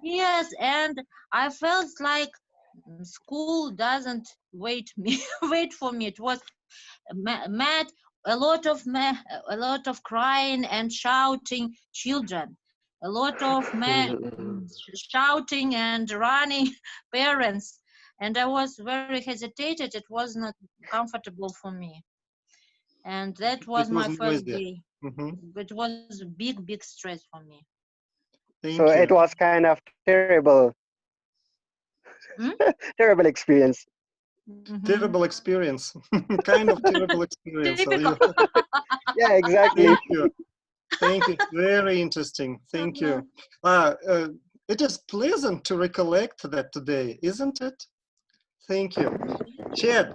Yes, and I felt like school doesn't wait for me. It was mad, a lot of crying and shouting children, a lot of shouting and running parents, and I was very hesitated. It was not comfortable for me, and that was It was my first noisy. day. Hmm. It was big stress for me. So Thank it you. was kind of terrible, Hmm? terrible experience. Mm-hmm. Terrible experience. Kind of terrible experience. So Typical. you, Yeah, exactly. thank you. Thank you. Very interesting. Thank you. Uh, uh, it is pleasant to recollect that today, isn't it? Thank you. Chad,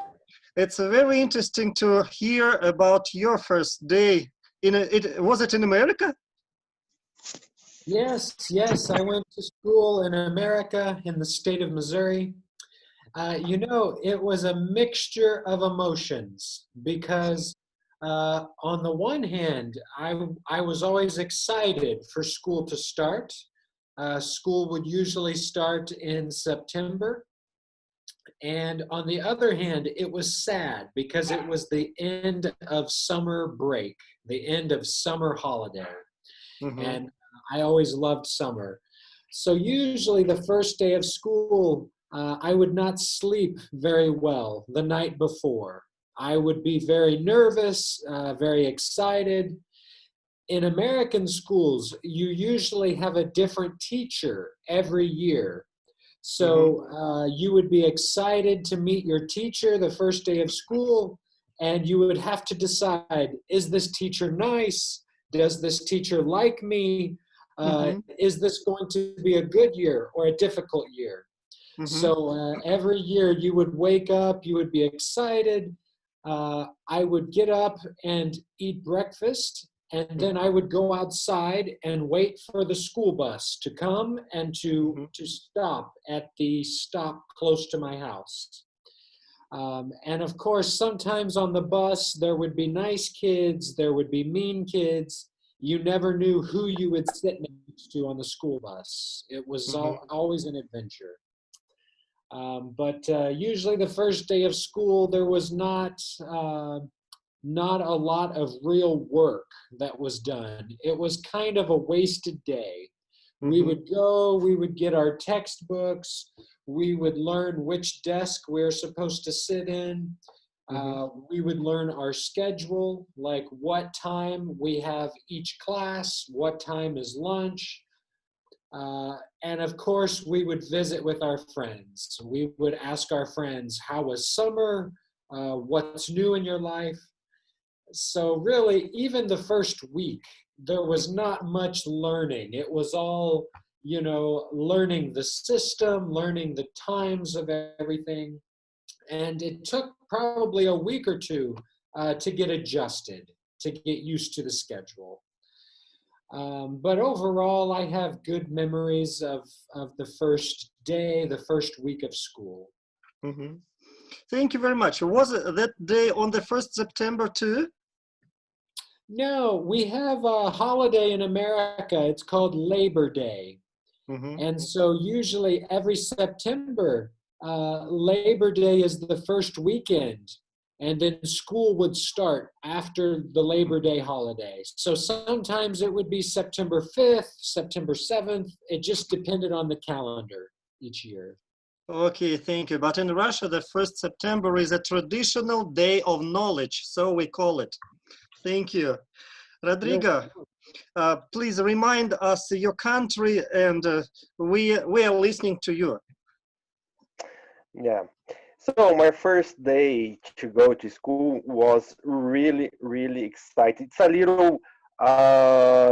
it's very interesting to hear about your first day. Was it in America? Yes, yes, I went to school in America in the state of Missouri. It was a mixture of emotions because, on the one hand, I was always excited for school to start. School would usually start in September. And on the other hand, it was sad because it was the end of summer break, the end of summer holiday. Hmm. And I always loved summer. So usually the first day of school, I would not sleep very well the night before. I would be very nervous, very excited. In American schools, you usually have a different teacher every year. Hmm. So you would be excited to meet your teacher the first day of school, and you would have to decide, is this teacher nice? Does this teacher like me? Hmm. Is this going to be a good year or a difficult year? Hmm. So every year you would wake up, you would be excited. I would get up and eat breakfast, and then I would go outside and wait for the school bus to come and Hmm. to stop at the stop close to my house. And of course, sometimes on the bus, there would be nice kids, there would be mean kids. You never knew who you would sit next to on the school bus. It was Hmm. always an adventure. But usually the first day of school, there was not a lot of real work that was done. It was kind of a wasted day. We Hmm. would go, we would get our textbooks, we would learn which desk we're supposed to sit in. Hmm. We would learn our schedule, like what time we have each class, what time is lunch, and of course, we would visit with our friends. We would ask our friends, how was summer? What's new in your life? So, really, even the first week, there was not much learning. It was all, learning the system, learning the times of everything. And it took probably a week or two to get adjusted, to get used to the schedule. But overall, I have good memories of the first day, the first week of school. Hmm. Thank you very much. Was it that day on the 1st September too? No, we have a holiday in America. It's called Labor Day. Hmm. And so usually every September, Labor Day is the first weekend. And then school would start after the Labor Day holiday. So sometimes it would be September 5th, September 7th. It just depended on the calendar each year. Okay, thank you. But in Russia, the 1st September is a traditional day of knowledge, so we call it. Thank you. You're Rodrigo, please remind us your country, and we are listening to you. Yeah. So my first day to go to school was really, really exciting. It's a little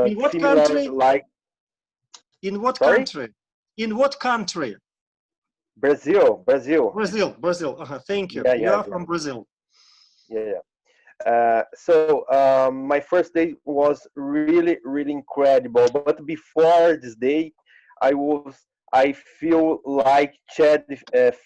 In what similar country? like, In what sorry, country? In what country? Brazil, Brazil. Brazil, Brazil. Thank you. Yeah, You yeah, are yeah, from Brazil. yeah, yeah. So my first day was really, really incredible. But before this day, I feel like Chad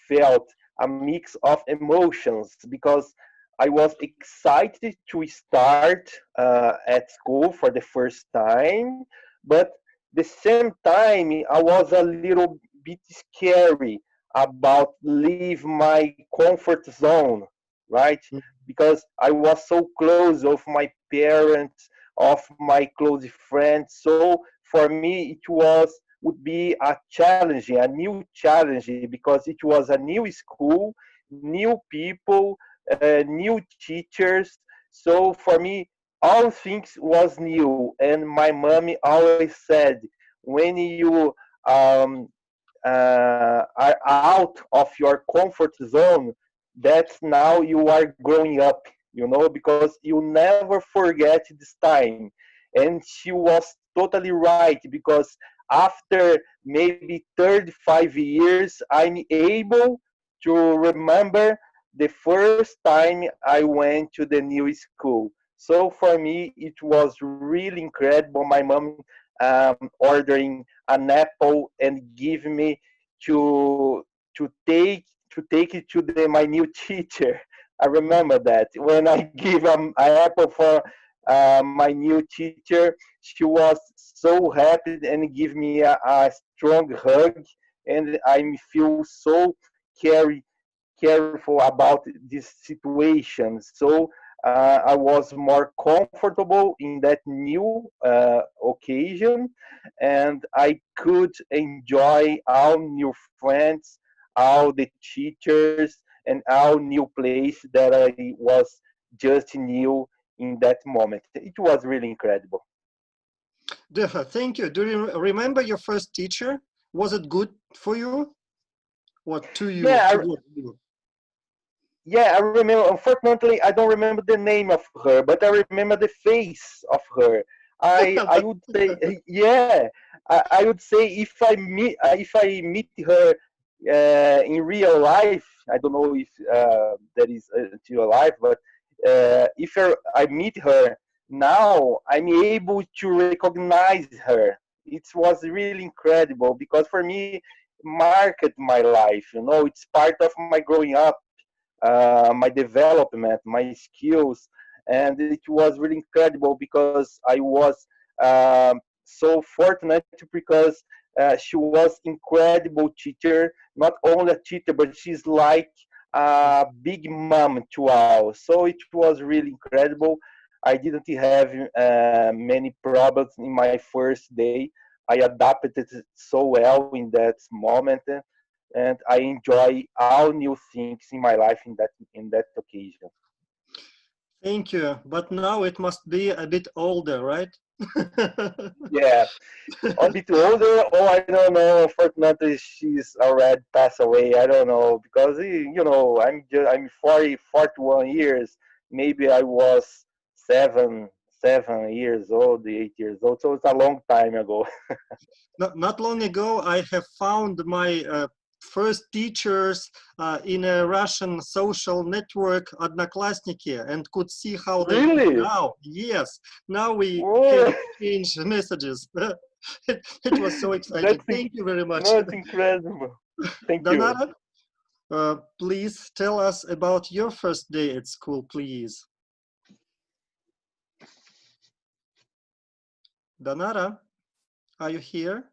felt a mix of emotions because I was excited to start at school for the first time, but the same time, I was a little bit scary about leave my comfort zone, right? Because I was so close of my parents, of my close friends. So for me, it was would be a challenge, a new challenge, because it was a new school, new people, new teachers. So for me, all things was new. And my mommy always said, when you are out of your comfort zone, that's now you are growing up, because you never forget this time. And she was totally right, because after maybe 35 years, I'm able to remember the first time I went to the new school. So for me, it was really incredible. My mom ordering an apple and give me to take it to my new teacher. I remember that when I give an apple for my new teacher, she was so happy and give me a strong hug, and I feel so carry careful about this situation. So I was more comfortable in that new occasion, and I could enjoy all new friends, all the teachers, and all new place that I was just new in that moment. It was really incredible. Defa, thank you. Do you remember your first teacher? Was it good for you? What to you? Yeah, Toward you? yeah, I remember. Unfortunately, I don't remember the name of her, but I remember the face of her. I But would say, yeah, I would say if I meet her in real life, I don't know if that is real life, but if I meet her now, I'm able to recognize her. It was really incredible because for me, marked my life. It's part of my growing up, my development, my skills, and it was really incredible because I was so fortunate because she was incredible teacher, not only a teacher, but she's like a big mom to all. So it was really incredible. I didn't have many problems in my first day. I adapted it so well in that moment, and I enjoy all new things in my life in that occasion. thank you. But now it must be a bit older, right? Yeah, a bit older, or I don't know. Unfortunately, she's already passed away. I don't know because I'm 41 years. Maybe I was seven years old, 8 years old. So it's a long time ago. Not long ago, I have found my first teachers in a Russian social network, Одноклассники, and could see how they look Really? now. Yes, now we can Oh, exchange messages. It was so exciting. that's Thank you very much. no, it's incredible. Thank you. Donara, please tell us about your first day at school, please. Donara, are you here?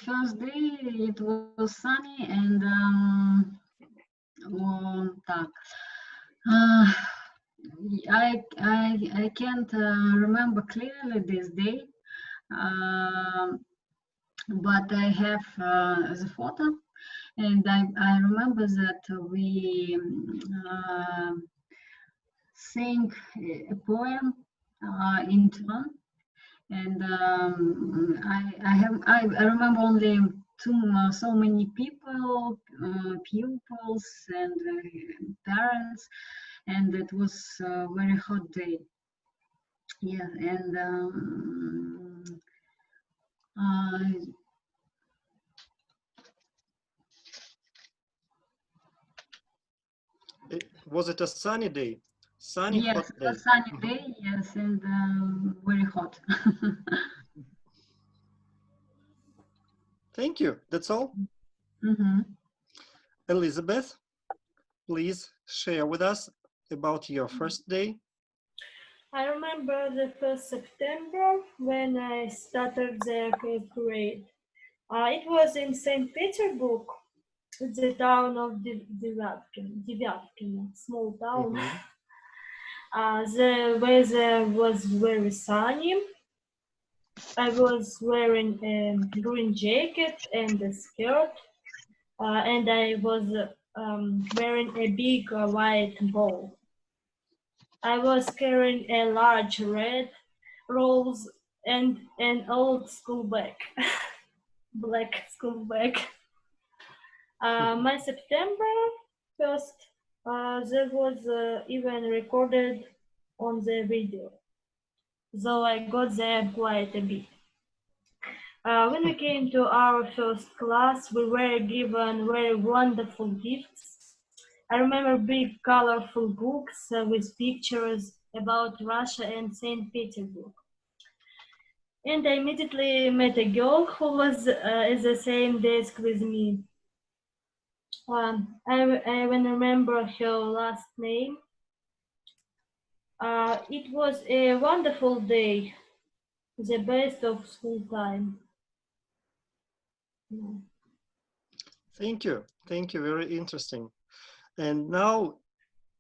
First day it was sunny and так. Uh, I can't remember clearly this day, but I have the photo, and I remember that we sing a poem in turn. And I remember only so many people, pupils and parents, and it was a very hot day. Yeah, and Was it a sunny day? Sunny, yes, hot it day. was sunny day. Yes, and very hot. Thank you. That's all. Mm-hmm. Elizabeth, please share with us about your first day. I remember the 1st September when I started the 1st grade. It was in St. Petersburg, the town of Devyatkin, small town. Mhm. The weather was very sunny. I was wearing a green jacket and a skirt, and I was wearing a big white bow. I was carrying a large red rose and an old school bag, black school bag. My September 1st, there was even recorded on the video, though I got there quite a bit. When we came to our first class, we were given very wonderful gifts. I remember big colorful books with pictures about Russia and St. Petersburg. And I immediately met a girl who was at the same desk with me. I even remember her last name. It was a wonderful day, the best of school time. Yeah. Thank you. Thank you. Very interesting. And now,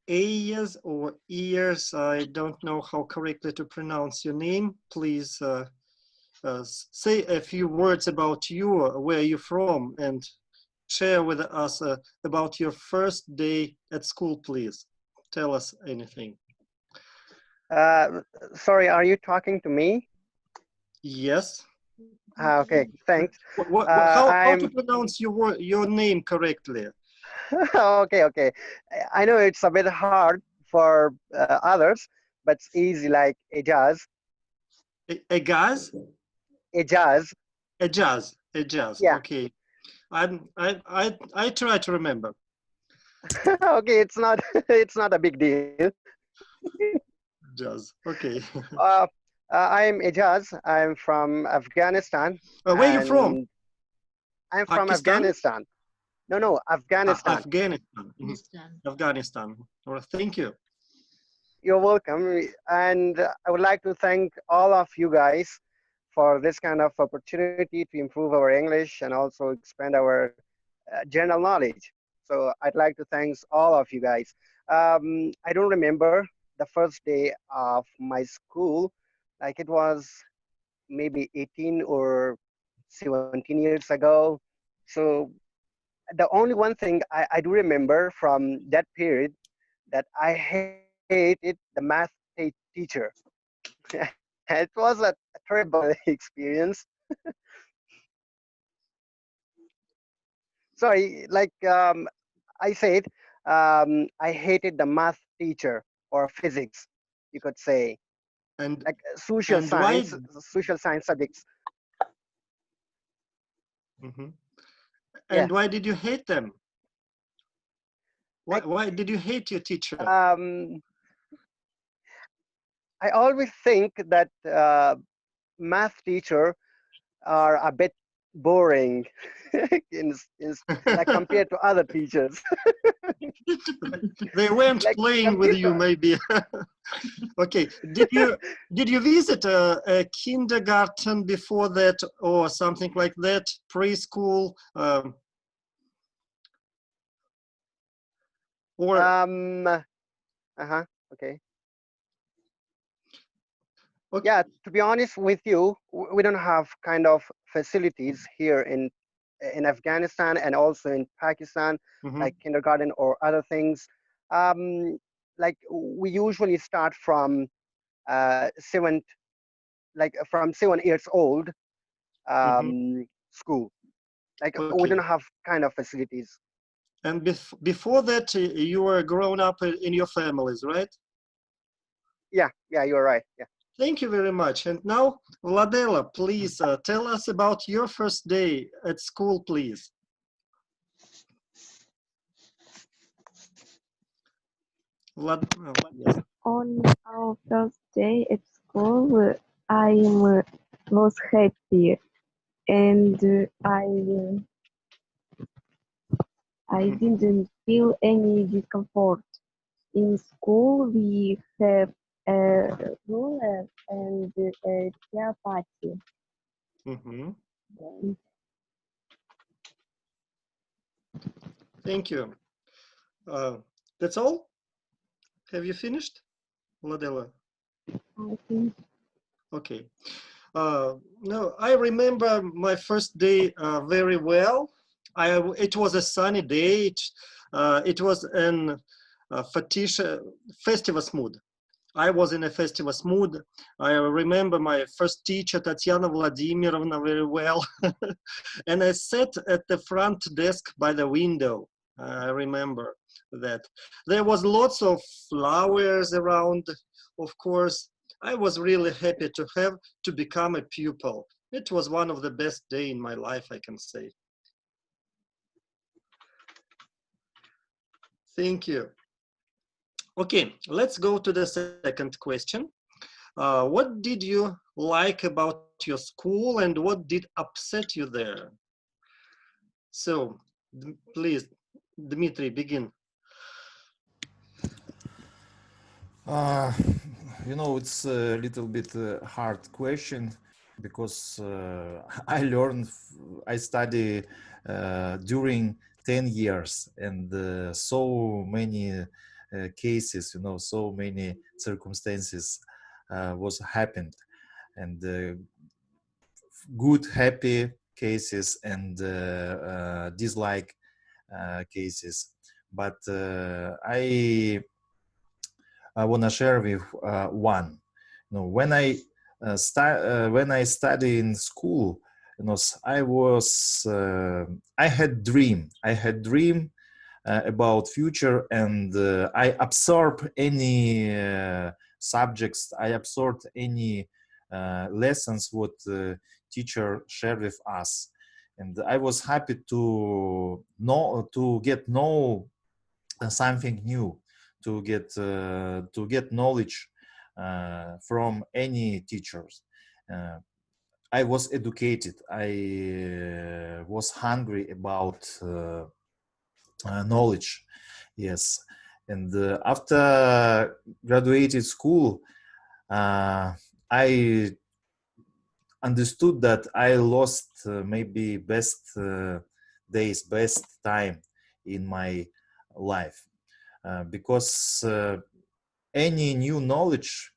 Ayers or Ears, I don't know how correctly to pronounce your name. Please say a few words about you, where you're from, and share with us about your first day at school, please. Tell us anything. Sorry, are you talking to me? Yes. Okay, thanks. How to I'm pronounce your name correctly? okay. I know it's a bit hard for others, but it's easy like Ejaz. A gas? Ejaz. A jazz. A jazz. Yeah. Okay. I try to remember. Okay, it's not a big deal. Jazz. Okay. I'm Ejaz. I'm from Afghanistan, Where are you from? and I'm from Pakistan? Afghanistan. No, Afghanistan. Afghanistan. Mhm. Understand. Afghanistan. All right, thank you. You're welcome. And I would like to thank all of you guys for this kind of opportunity to improve our English and also expand our general knowledge. So I'd like to thank all of you guys. I don't remember the first day of my school, like it was maybe 18 or 17 years ago. So the only one thing I do remember from that period that I hated the math teacher. It was a terrible experience. Sorry, like I said, I hated the math teacher or physics, you could say, And like and why? social science subjects. Mhm. Yeah. And why did you hate them? Like Why did you hate your teacher? I always think that math teacher are a bit boring in like compared to other teachers. They weren't Like playing with you, computer. maybe. Okay. Did you visit a kindergarten before that, or something like that? Preschool, or Okay. okay. Yeah, to be honest with you, we don't have kind of facilities here in Afghanistan and also in Pakistan, Mhm. like kindergarten or other things. Um, like we usually start from 7 years old Mhm. school. Like we Okay. don't have kind of facilities. And before that, you were grown up in your families, right? Yeah, you're right. Yeah. Thank you very much. And now, Vladela, please tell us about your first day at school, please. Yes. On our first day at school, I was happy and I didn't feel any discomfort. In school, we have ruler and chair party. Mhm. And Thank you. That's all? Have you finished, Vladela? I think Okay. No, I remember my first day very well. It was a sunny day. It was an festivus mood. I was in a festivus mood. I remember my first teacher, Tatiana Vladimirovna, very well. And I sat at the front desk by the window. I remember that. There was lots of flowers around, of course. I was really happy to become a pupil. It was one of the best days in my life, I can say. Thank you. Okay, let's go to the second question. What did you like about your school and what did upset you there? So, please, Dmitry, begin. Uh, it's a little bit hard question because I learned, I study during 10 years and so many cases, so many circumstances was happened and good, happy cases and dislike cases. But I want to share with one. When I study in school, I had dream. I had dream about future, and I absorb any subjects. I absorbed any lessons what teacher shared with us, and I was happy to know something new, to get knowledge from any teachers. I was educated. I was hungry about knowledge. Yes, and after graduated school, I understood that I lost maybe best days, best time in my life. Because any new knowledge,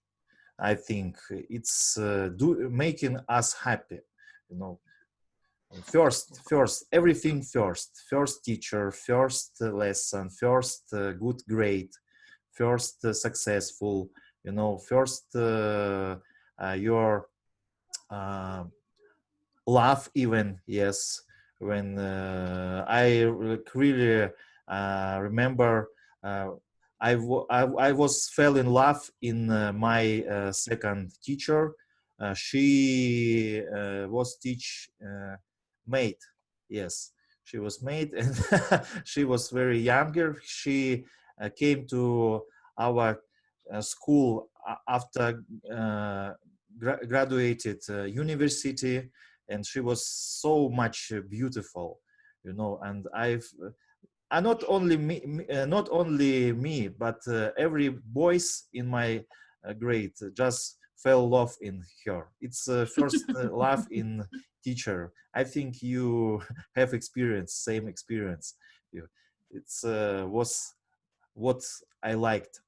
I think it's making us happy. First, everything first teacher, first lesson, first good grade, first successful. First your laugh even. Yes, when I really remember I was fell in love in my second teacher. She was teach maid. Yes, she was maid, and she was very younger. She came to our school after graduated university, and she was so much beautiful, and not only me, but every boys in my grade just fell in love in her. It's first love in teacher. I think you have same experience. It's was what I liked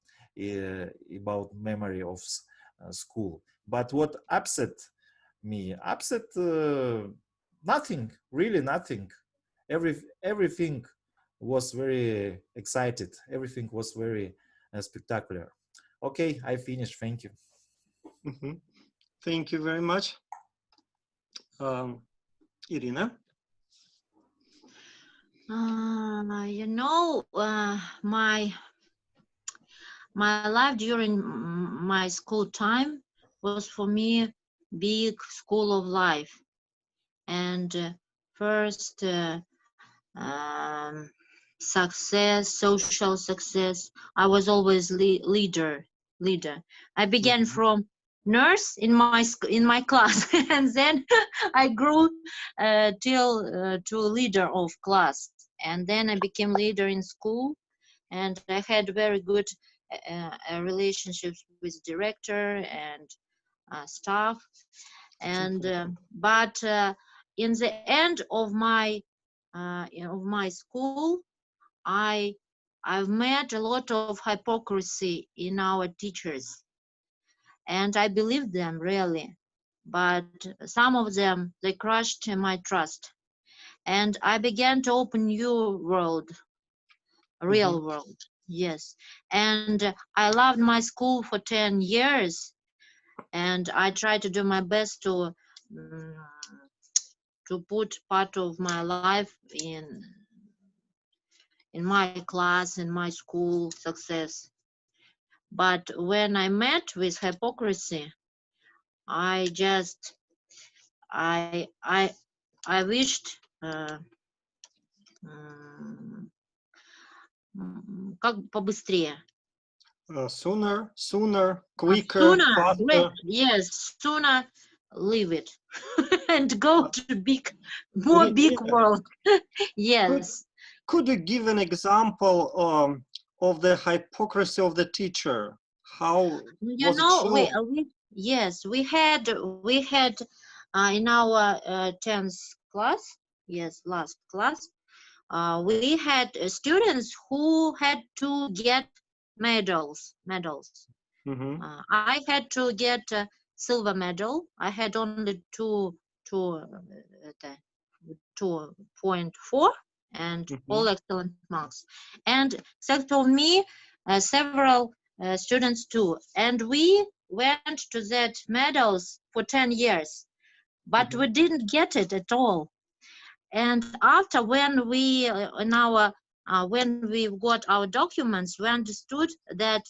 about memory of school. But what upset me? Nothing, really nothing. Everything was very excited. Everything was very spectacular. Okay, I finished. Thank you. Mhm. Thank you very much. Irina? My life during my school time was for me big school of life. And first success, social success. I was always leader. I began from nurse in my class, and then I grew to leader of class, and then I became leader in school, and I had very good relationships with director and staff. And but in the end of my school, I've met a lot of hypocrisy in our teachers, and I believed them really. But some of them, they crushed my trust, and I began to open new world, real world. Yes, and I loved my school for 10 years, and I tried to do my best to put part of my life in my class, in my school success. But when I met with hypocrisy, I just I I I wished как побыстрее. Sooner, quicker, Sooner, faster. yes, sooner leave it and go to more big world. Yes. Could you give an example of the hypocrisy of the teacher? How You was it know, shown? yes, we had in our 10th class, yes, last class, we had students who had to get medals. I had to get a silver medal. I had only 2.4 and all excellent marks. And except of me, several students too. And we went to that medals for 10 years, but we didn't get it at all. And after when we when we got our documents, we understood that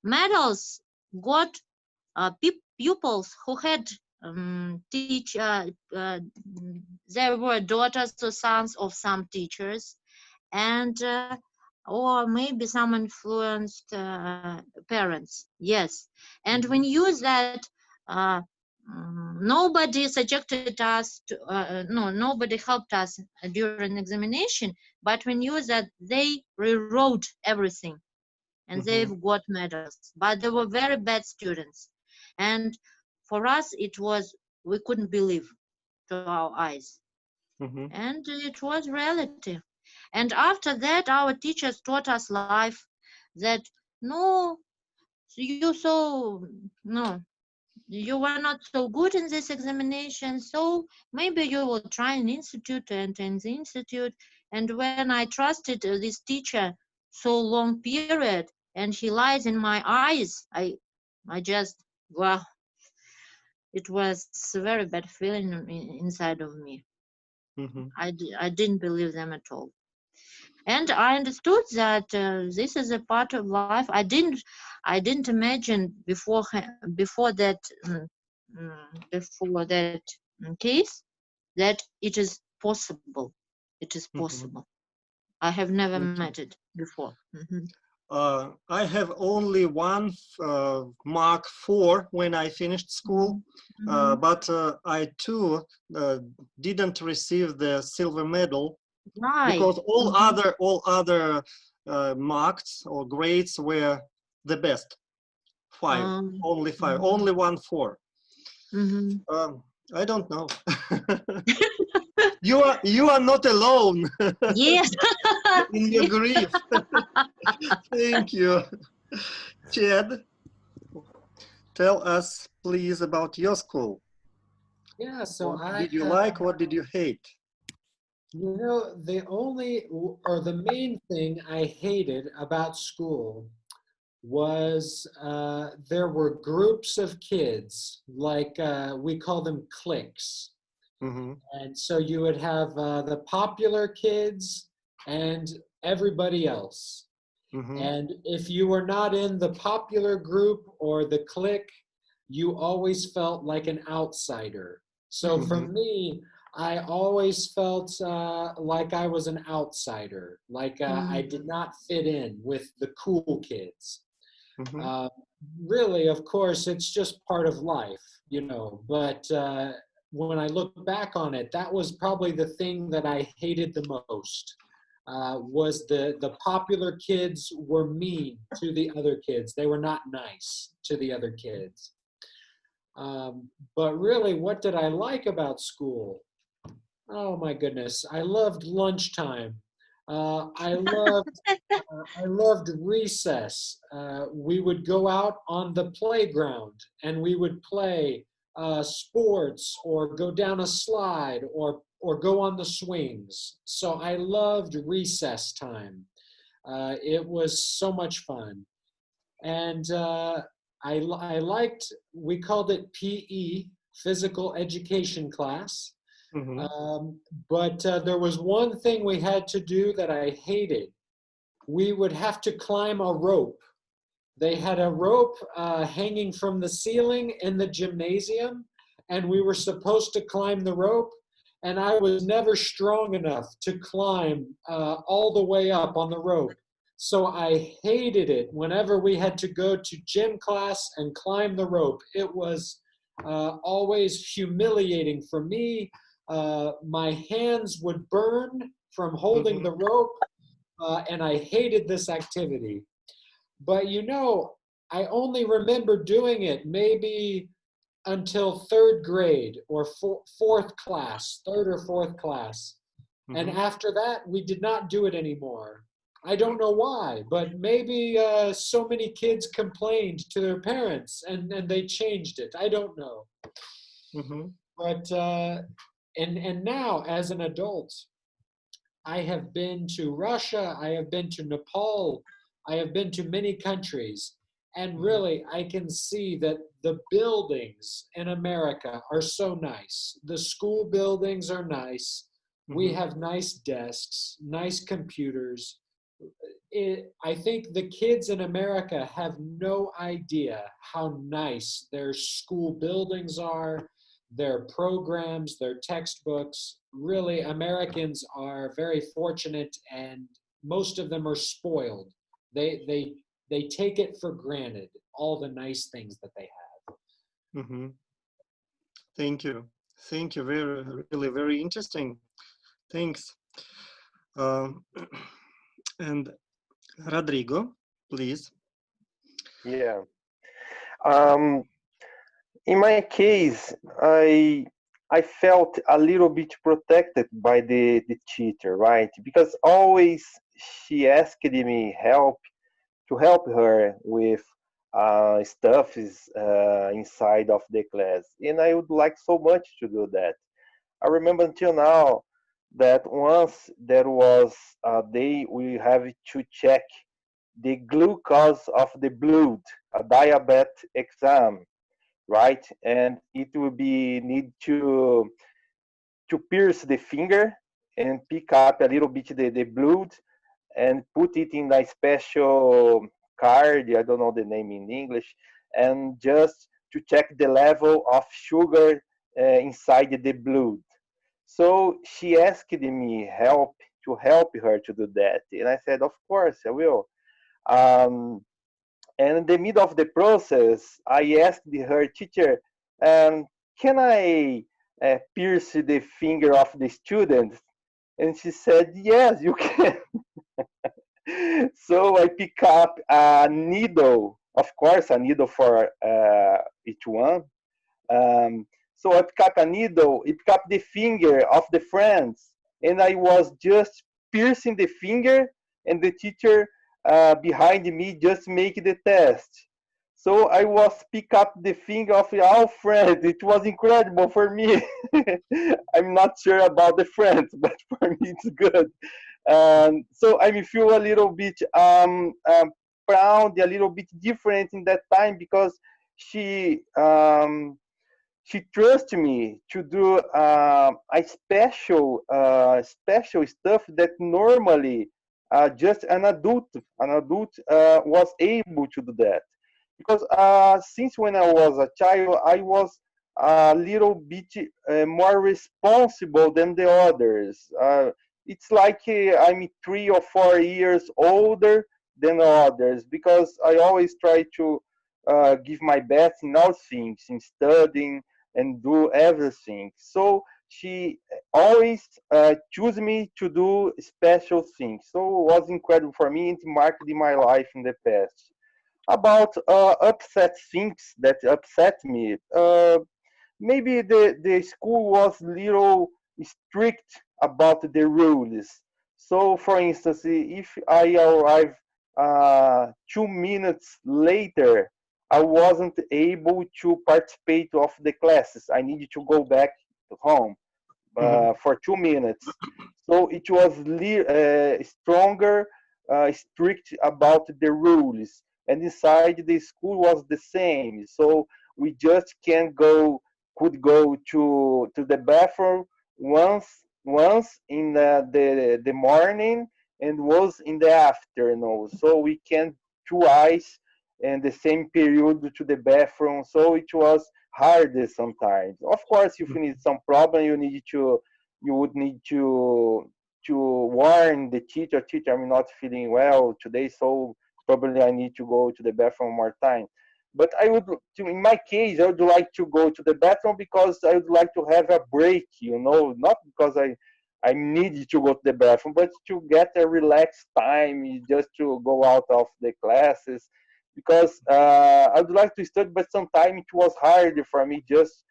medals got pupils who had they were daughters or sons of some teachers, and or maybe some influenced parents. Yes, and we knew that nobody subjected us to, no, nobody helped us during examination, but we knew that they rewrote everything and they've got medals, but they were very bad students. And for us, it was, we couldn't believe to our eyes. And it was reality. And after that, our teachers taught us life that no, you were not so good in this examination, so maybe you will try an institute to enter in the institute. And when I trusted this teacher so long period, and he lies in my eyes, I just, wow, it was a very bad feeling inside of me. I didn't believe them at all. And I understood that this is a part of life. I didn't imagine before that case that it is possible. It is possible. I have never met it before. I have only one mark 4 when I finished school, but I too didn't receive the silver medal. Right. Because all other marks or grades were the best. 5, only 5, only 1 4. I don't know. You are not alone. Yes. In your grief. Thank you. Chad, tell us please about your school. Yeah, so what did you like? What did you hate? You know, the main thing I hated about school was there were groups of kids, like we call them cliques. And so you would have the popular kids and everybody else. And if you were not in the popular group or the clique, you always felt like an outsider. So for me, I always felt like I was an outsider, like I did not fit in with the cool kids. Really, of course, it's just part of life, you know, but when I look back on it, that was probably the thing that I hated the most was the popular kids were mean to the other kids. They were not nice to the other kids. But really, what did I like about school? Oh my goodness, I loved lunchtime. I loved recess. We would go out on the playground and we would play sports or go down a slide or go on the swings. So I loved recess time. It was so much fun. And I liked, we called it PE, physical education class. But there was one thing we had to do that I hated. We would have to climb a rope. They had a rope hanging from the ceiling in the gymnasium, and we were supposed to climb the rope, and I was never strong enough to climb all the way up on the rope. So I hated it whenever we had to go to gym class and climb the rope. It was always humiliating for me. My hands would burn from holding the rope, and I hated this activity. But you know, I only remember doing it maybe until third grade or fourth class, third or fourth class. And after that, we did not do it anymore. I don't know why, but maybe so many kids complained to their parents and they changed it. I don't know. But, and now as an adult, I have been to Russia, I have been to Nepal, I have been to many countries, and really I can see that the buildings in America are so nice. The school buildings are nice. We have nice desks, nice computers. I think the kids in America have no idea how nice their school buildings are, their programs, their textbooks. Really, Americans are very fortunate, and most of them are spoiled. They take it for granted, all the nice things that they have. Thank you. Thank you. Really very interesting. Thanks. And Rodrigo, please. Yeah. In my case, I felt a little bit protected by the teacher, right? Because always she asked me to help her with stuff is inside of the class, and I would like so much to do that. I remember until now that once there was a day we have to check the glucose of the blood, a diabetes exam, right? And it will be need to pierce the finger and pick up a little bit the blood and put it in a special card, I don't know the name in English, and just to check the level of sugar inside the blood. So she asked me to help her to do that, and I said, of course I will. And in the middle of the process, I asked her, teacher, can I pierce the finger of the student? And she said, yes, you can. So I pick up a needle, of course, a needle for each one. So I pick up a needle, I pick up the finger of the friends, and I was just piercing the finger, and the teacher behind me just make the test. So I was pick up the finger of our friend. It was incredible for me. I'm not sure about the friends, but for me it's good. So I feel a little bit proud, a little bit different in that time because she trusts me to do a special stuff that normally just an adult was able to do that. Because since when I was a child, I was a little bit more responsible than the others. It's like I'm 3 or 4 years older than others because I always try to give my best in all things, in studying and do everything. So she always choose me to do special things. So it was incredible for me. It marked in my life in the past. About upset things that upset me. Maybe the school was little strict about the rules. So, for instance, if I arrive 2 minutes later, I wasn't able to participate of the classes. I needed to go back home for 2 minutes. So it was stronger, strict about the rules. And inside the school was the same. So we just could go to the bathroom once in the morning and was in the afternoon. So we can twice in the same period to the bathroom. So it was harder sometimes. Of course, if you need some problem, you would need to warn the teacher. Teacher, I'm not feeling well today, so probably I need to go to the bathroom more time. But in my case, I would like to go to the bathroom because I would like to have a break, not because I need to go to the bathroom, but to get a relaxed time, just to go out of the classes. Because I would like to study, but sometimes it was hard for me just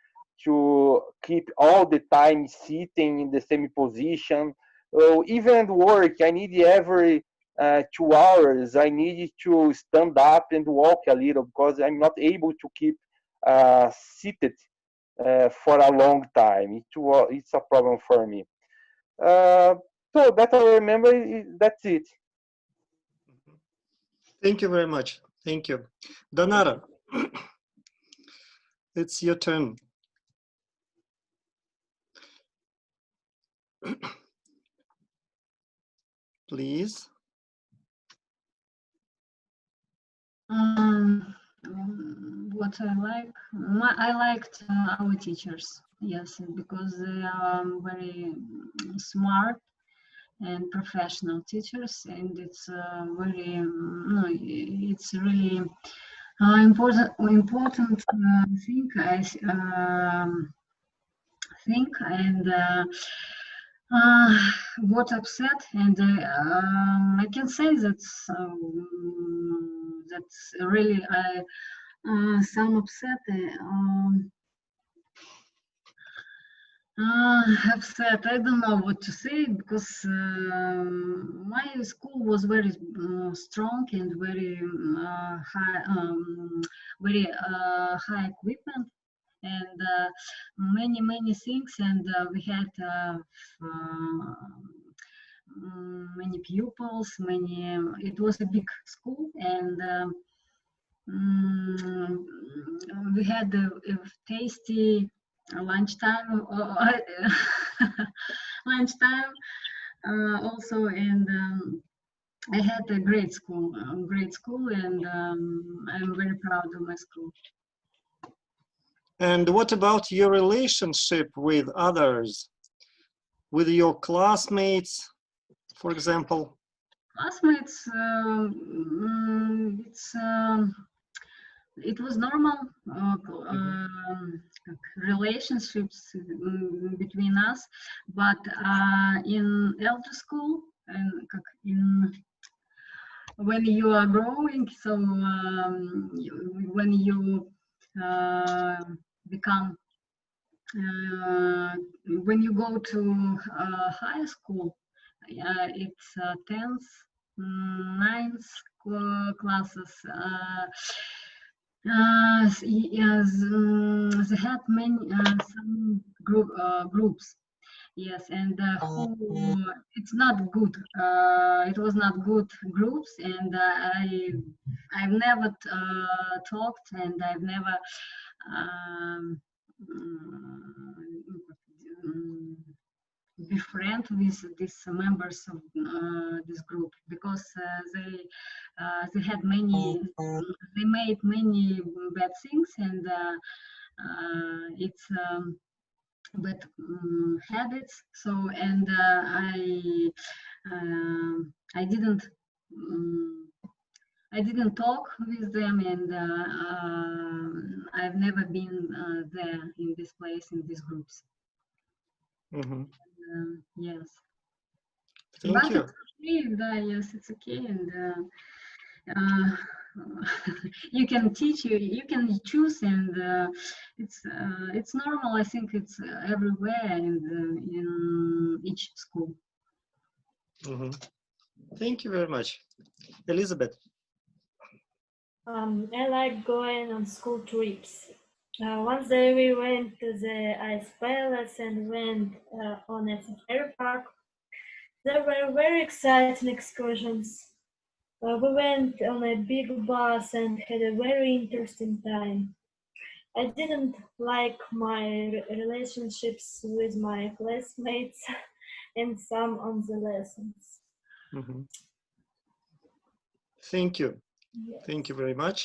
to keep all the time sitting in the same position. So even at work, I need every 2 hours, I need to stand up and walk a little because I'm not able to keep seated for a long time. It's a problem for me. So that I remember, that's it. Thank you very much. Thank you. Donara, it's your turn. Please. What I liked our teachers, yes, because they are very smart and professional teachers, and it's very, no, it's really important thing I think, and what upset, and I can say that's really some upset. Upset. I don't know what to say because my school was very strong and very very high equipment, and many things, and we had many pupils. It was a big school, and we had a tasty lunchtime lunchtime also, and I had a great school, and I'm very proud of my school. And what about your relationship with others, with your classmates, for example? Classmates, it was normal relationships between us, but in elder school and when you are growing, so when you become when you go to high school, it's 10th, 9th classes. Yes, they had many some groups. Yes, and it's not good. It was not good groups, and I've never talked, and I've never befriend with these members of this group, because they had they made many bad things, and it's bad habits. So, and I didn't talk with them, and I've never been there in this place, in these groups. Mhm. Yes. Thank But you. it's okay, да, yes, it's okay, and uh, you can teach, you can choose, and it's normal. I think it's everywhere and in each school. Mhm. Thank you very much. Elizabeth. I like going on school trips. One day we went to the Ice Palace and went on a safari park. There were very exciting excursions. We went on a big bus and had a very interesting time. I didn't like my relationships with my classmates and some on the lessons. Mhm. Thank you. Yes. Thank you very much.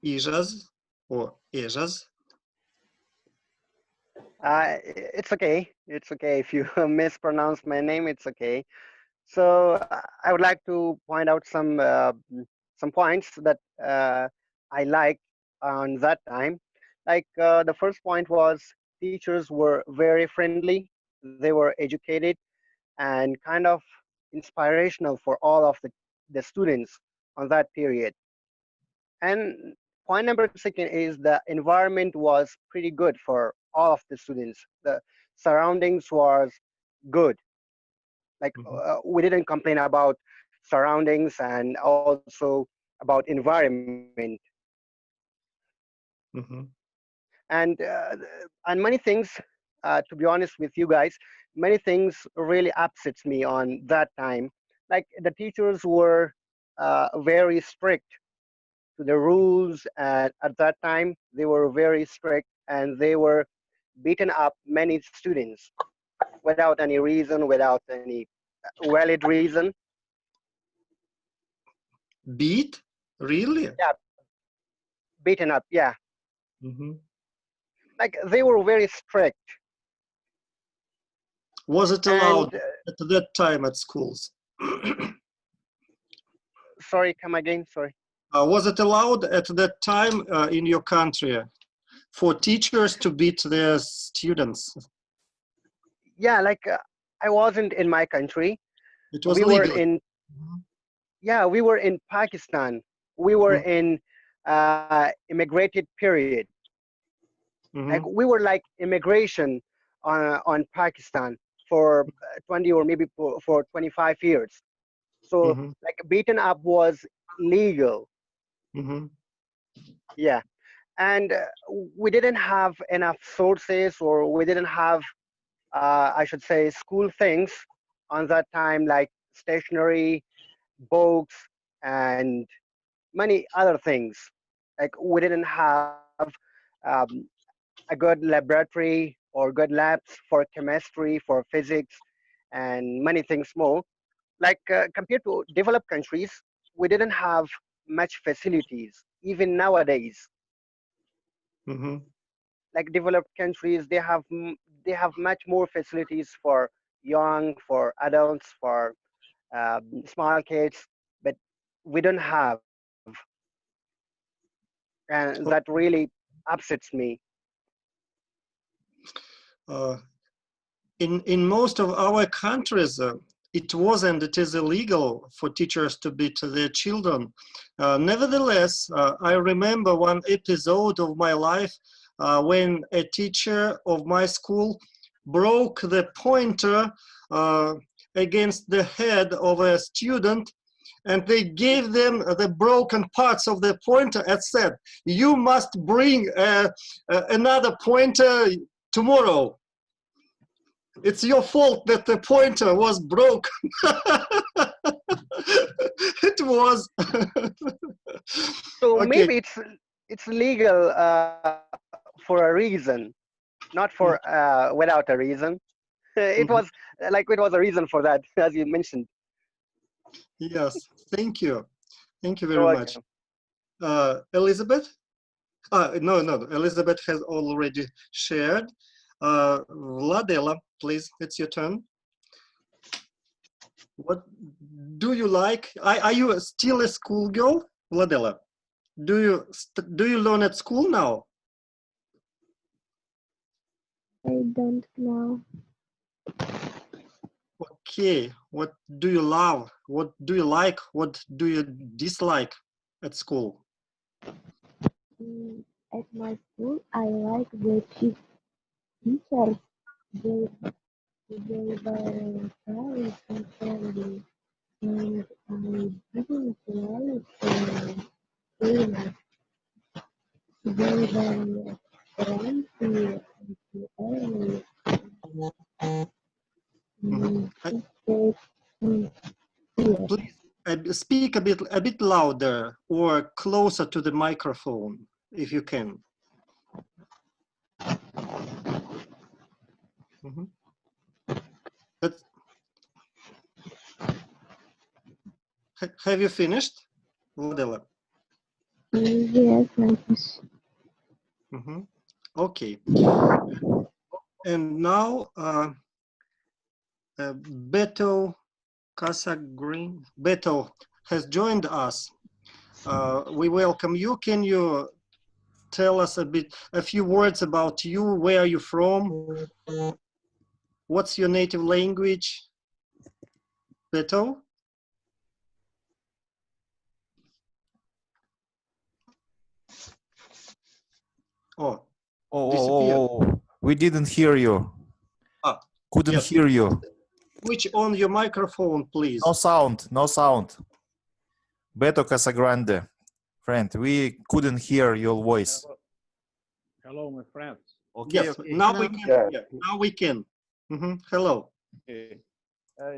Ijaz or Ejaz. It's okay. It's okay if you mispronounce my name. It's okay. So I would like to point out some points that I liked on that time. Like the first point was teachers were very friendly. They were educated and kind of inspirational for all of the students on that period. And point number second is the environment was pretty good for all of the students. The surroundings was good. Like Mhm. we didn't complain about surroundings and also about environment. Mhm. And many things, to be honest with you guys, many things really upsets me on that time. Like the teachers were very strict to the rules, and at that time they were very strict and they were beaten up many students without any reason, without any valid reason. Beat? Really? Yeah, beaten up. Yeah, Mhm. like they were very strict. Was it allowed And at that time at schools? sorry, come again. Sorry. Was it allowed at that time in your country for teachers to beat their students? Yeah, like I wasn't in my country. It was We were legal. in, Mhm. yeah, we were in Pakistan. We were Mhm. in immigrated period. Like Mhm. we were like immigration on Pakistan for 20 or maybe for 25 years. So Mhm. like beaten up was legal. Mhm. Yeah. And we didn't have enough sources, or we didn't have, I should say, school things on that time, like stationery, books, and many other things. Like we didn't have um, a good laboratory or good labs for chemistry, for physics, and many things more. Like compared to developed countries, we didn't have much facilities. Even nowadays, Mhm. like developed countries, they have much more facilities for young, for adults, for small kids, but we don't have, and that really upsets me. Uh, in most of our countries, it was and it is illegal for teachers to beat their children. Nevertheless, I remember one episode of my life when a teacher of my school broke the pointer uh, against the head of a student, and they gave them the broken parts of the pointer and said, "You must bring another pointer tomorrow. It's your fault that the pointer was broken." It was. So Okay. maybe it's legal for a reason, not for without a reason. It was Mhm. like it was a reason for that, as you mentioned. Yes, thank you. Thank you You're very much. welcome. Elizabeth? No, no, Elizabeth has already shared. Vladela, please, it's your turn. What do you like? Are you still a schoolgirl, Vladela? Do you learn at school now? I don't know. Okay, what do you love? What do you like? What do you dislike at school? At my school, I like the teachers. They, they were kind and friendly, and I didn't like cleaners. They were friendly and early. Mhm. They yes. Please speak a bit louder or closer to the microphone if you can. Mhm. But have you finished, Vladela? Yes, I was. Mhm. Okay. And now Beto Casagreen. Beto has joined us. We welcome you. Can you tell us a few words about you? Where are you from? What's your native language? Beto? Oh, disappeared. We didn't hear you. Ah, Couldn't yes. hear you. Switch on your microphone, please. No sound, no sound. Beto Casagrande, friend, we couldn't hear your voice. Hello, my friends. Okay, Yes, okay. now Hello. we can Yeah. hear. Now we can. Hello. Okay.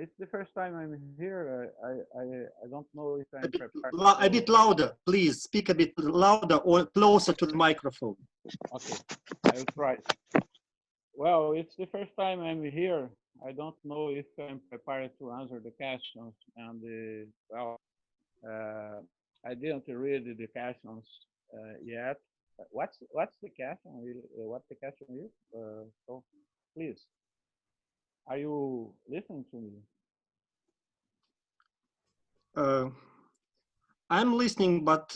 It's the first time I'm here. I don't know if I'm prepared. A bit louder, please. Speak a bit louder or closer to the microphone. Okay, I'll try. Well, it's the first time I'm here. I don't know if I'm prepared to answer the questions, and well, uh, I didn't read the questions yet. What's the question? What the question is? So please, are you listening to me? I'm listening, but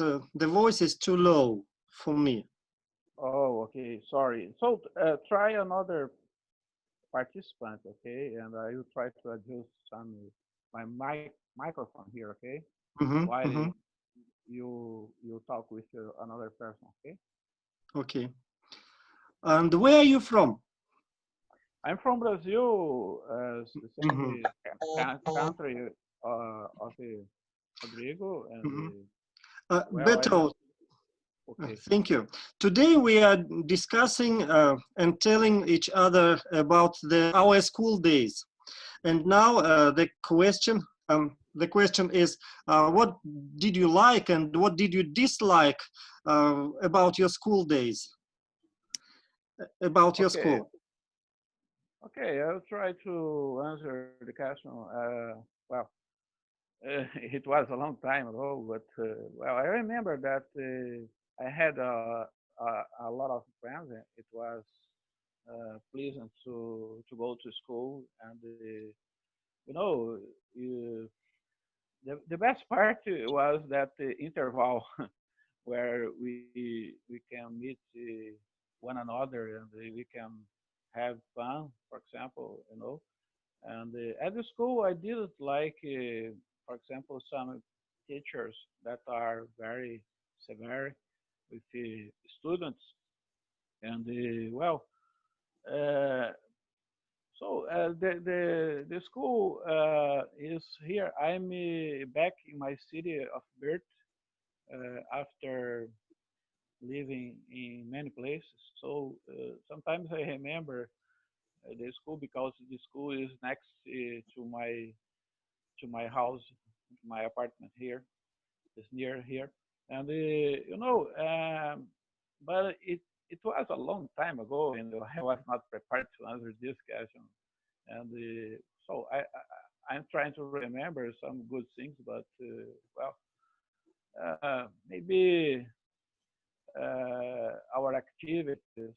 the voice is too low for me. Oh, okay. Sorry. So try another participant, okay? And I will try to adjust some my microphone here, okay? While you talk with another person, okay? Okay. And where are you from? I'm from Brazil, the same country of Rodrigo, and well, Beto, okay. thank you. Today we are discussing and telling each other about our school days. And now the question is, what did you like and what did you dislike about your school days? About your Okay. school? Okay, I'll try to answer the question. Well, it was a long time ago, but well, I remember that I had a lot of friends. It was pleasant to go to school, and you know, you, the best part was that interval where we can meet one another and we can have fun. For example, and at the school, I didn't like, for example, some teachers that are very severe with the students. And well, uh, so the school is here. I'm back in my city of birth after living in many places. So sometimes I remember the school because the school is next to my house, my apartment here. It's near here, and but it was a long time ago, and I was not prepared to answer this question. And so I'm trying to remember some good things, but well, maybe our activities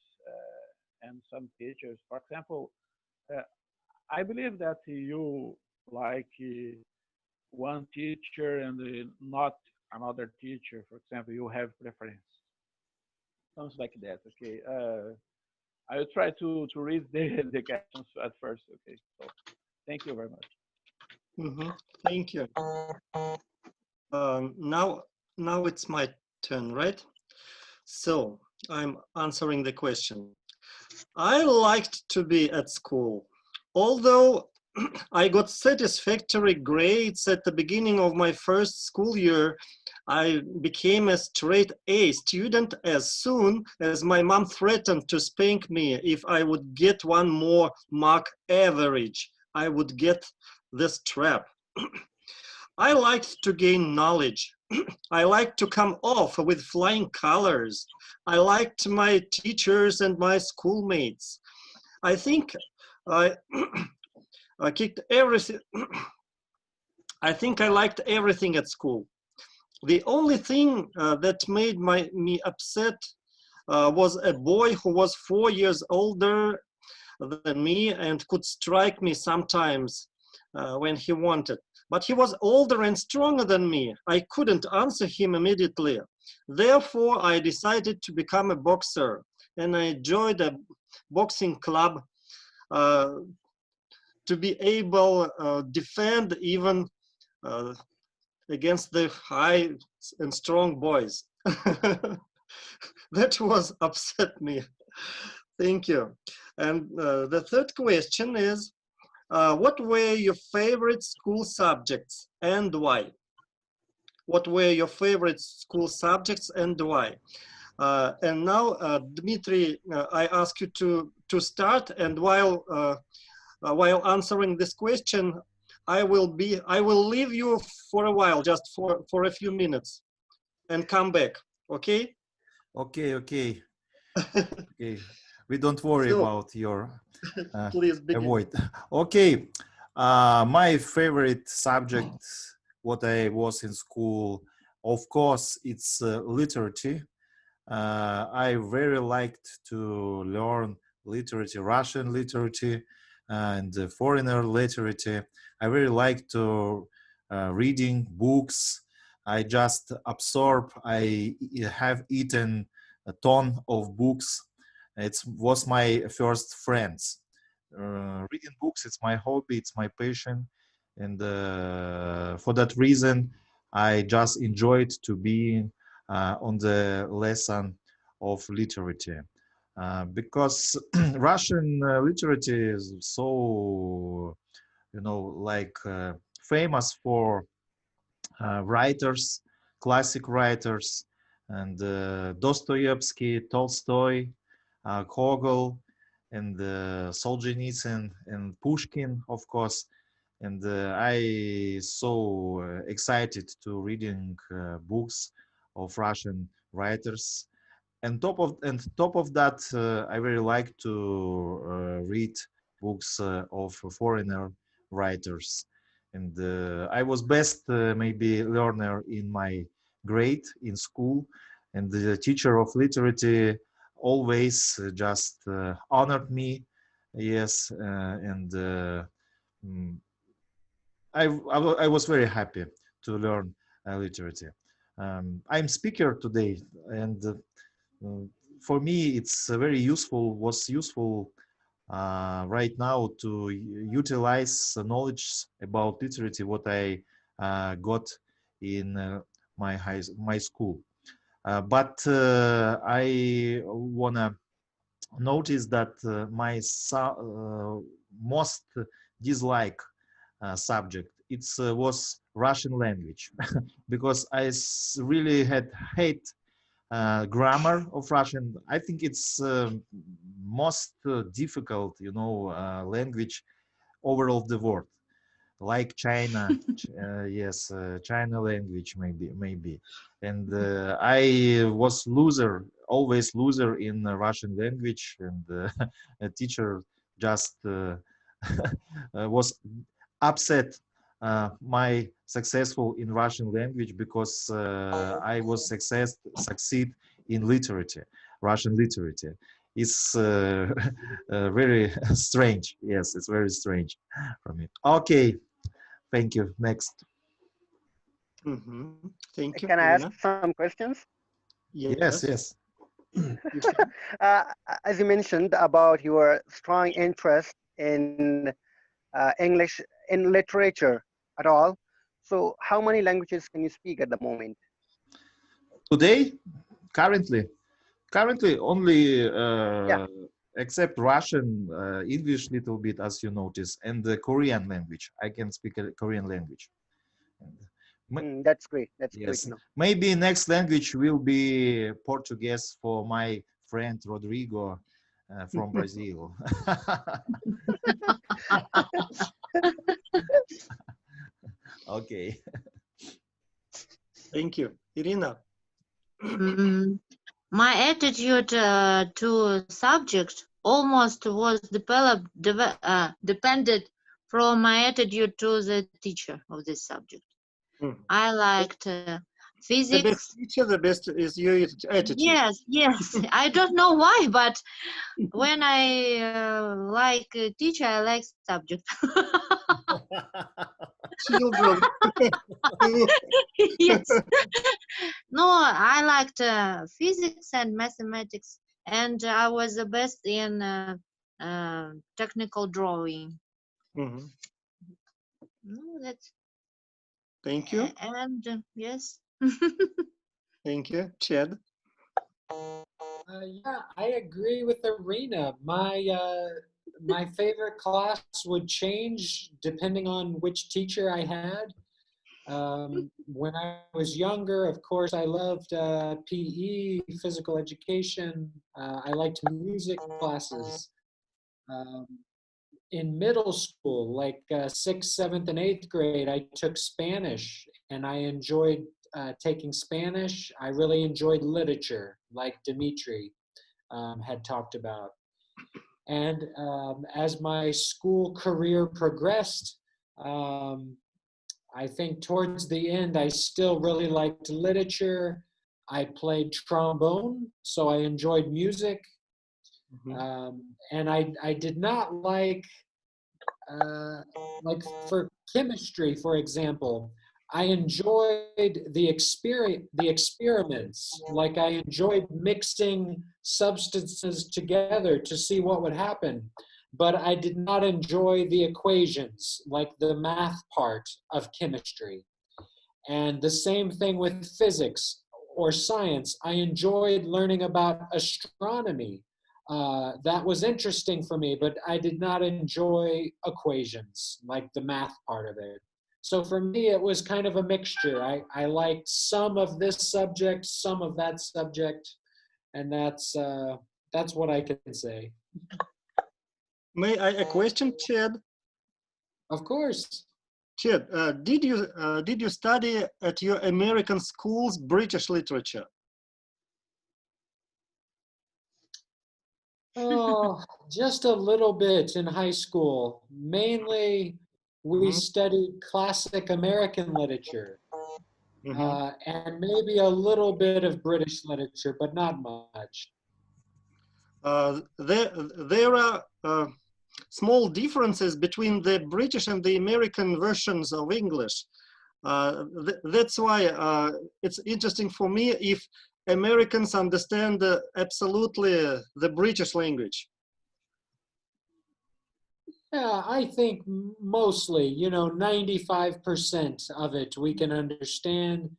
and some teachers. For example, uh, I believe that you like one teacher and not another teacher. For example, you have preference, something like that. Okay. I will try to read the captions at first. Okay, so thank you very much. Thank you. Now it's my turn, right? So I'm answering the question. I liked to be at school, although I got satisfactory grades at the beginning of my first school year. I became a straight A student as soon as my mom threatened to spank me if I would get one more mark average. I would get the strap. I liked to gain knowledge. I liked to come off with flying colors. I liked my teachers and my schoolmates. I think I, I kicked everything. I think I liked everything at school. The only thing that made me upset was a boy who was 4 years older than me and could strike me sometimes when he wanted. But he was older and stronger than me. I couldn't answer him immediately. Therefore, I decided to become a boxer, and I joined a boxing club to be able to defend even against the high and strong boys. That was upset me. Thank you. And the third question is, what were your favorite school subjects and why? What were your favorite school subjects and why? And now, Dmitry, I ask you to start. And while answering this question, I will leave you for a while, just for a few minutes, and come back. Okay? Okay. Okay. We don't worry So, about your please begin. avoid. Okay. My favorite subject, what I was in school, of course, it's literature. I very liked to learn literature, Russian literature and foreigner literature. I really like to reading books. I just absorb. I have eaten a ton of books. It was my first friends. Reading books, it's my hobby, it's my passion. And for that reason, I just enjoyed to be on the lesson of literature. Because Russian literature is so, like famous for writers, classic writers, and Dostoevsky, Tolstoy, Gogol, and Solzhenitsyn, and Pushkin, of course. And I so excited to reading books of Russian writers. And top of that, I very like to read books of foreigner writers. And I was best maybe learner in my grade in school, and the teacher of literature always just honored me. Yes, and mm, I was very happy to learn literature. I'm speaker today, and for me it's very useful. Was useful right now to utilize the knowledge about literature what I got in my school. But I wanna notice that my most dislike subject was Russian language because really had hate grammar of Russian. I think it's most difficult, language overall of the world, like China. Yes, China language maybe. And I was always loser in Russian language, and a teacher just was upset my successful in Russian language because I was succeed in literature, Russian literature. It's very strange. Yes, it's very strange for me. Okay, thank you. Next. Thank you, Can I ask Irina. some questions? Yes. Yes. uh, as you mentioned about your strong interest in English in literature at all. So how many languages can you speak at the moment? Today, currently only Yeah. except Russian, English little bit, as you notice, and the Korean language. I can speak a Korean language. That's great. That's great Yes, to know. maybe next language will be Portuguese for my friend Rodrigo from Brazil. Okay. Thank you. Irina. My attitude to subject almost was depended from my attitude to the teacher of this subject. I liked The physics. best teacher, the best is your attitude. Yes. I don't know why, but when I like a teacher, I like subject. Children. Yes. No, I liked physics and mathematics, and I was the best in technical drawing. Mhm. No, that's Thank you. and yes. Thank you. Chad. Yeah, I agree with Arena. My favorite class would change depending on which teacher I had. When I was younger, of course, I loved PE, physical education. I liked music classes. Um, in middle school, like sixth, seventh, and eighth grade, I took Spanish, and I enjoyed taking Spanish. I really enjoyed literature, like Dimitri had talked about. And as my school career progressed, I think towards the end, I still really liked literature. I played trombone, so I enjoyed music. And I did not like for chemistry, for example, I enjoyed the experiments. Like I enjoyed mixing substances together to see what would happen. But I did not enjoy the equations, like the math part of chemistry. And the same thing with physics or science. I enjoyed learning about astronomy. That was interesting for me, but I did not enjoy equations, like the math part of it. So for me, it was kind of a mixture. I liked some of this subject, some of that subject, and that's what I can say. May I a question, Chad? Of course. Chad, did you study at your American schools British literature? Oh, just a little bit in high school. Mainly, we studied classic American literature and maybe a little bit of British literature, but not much. There are small differences between the British and the American versions of English. That's why it's interesting for me if Americans understand absolutely the British language. Yeah, I think mostly, 95% of it we can understand.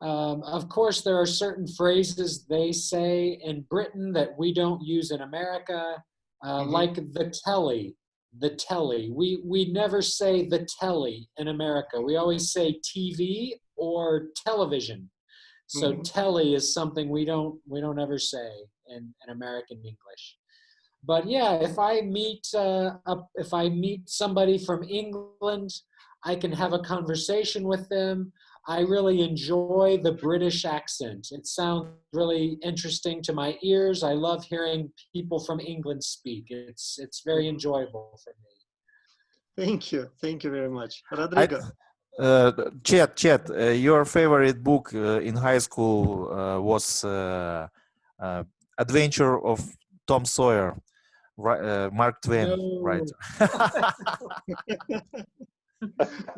Of course, there are certain phrases they say in Britain that we don't use in America, like the telly. The telly. We never say the telly in America. We always say TV or television. So telly is something we don't ever say in American English. But yeah, if I meet somebody from England, I can have a conversation with them. I really enjoy the British accent. It sounds really interesting to my ears. I love hearing people from England speak. It's very enjoyable for me. Thank you very much, Rodrigo. Chet, your favorite book in high school was Adventure of Tom Sawyer. Mark Twain, No. right?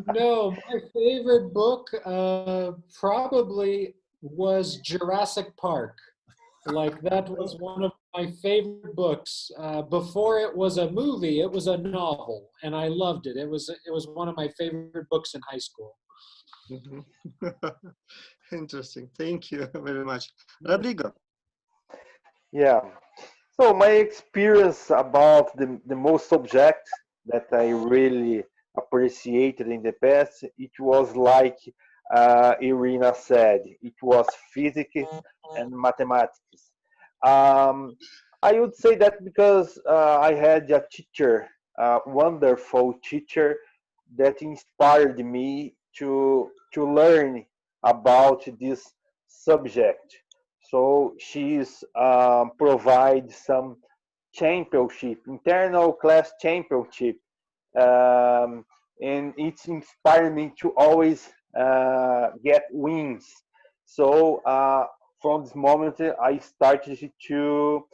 No, my favorite book probably was Jurassic Park. Like that was one of my favorite books. Before it was a movie, it was a novel, and I loved it. It was one of my favorite books in high school. Mhm. Interesting. Thank you very much. Rodrigo. Yeah. So my experience about the most subject that I really appreciated in the past, it was like Irina said, it was physics and mathematics. Um, I would say that because I had a teacher, a wonderful teacher, that inspired me to learn about this subject. So she's provide some championship, internal class championship, um, and it's inspired me to always get wins. So from this moment, I started to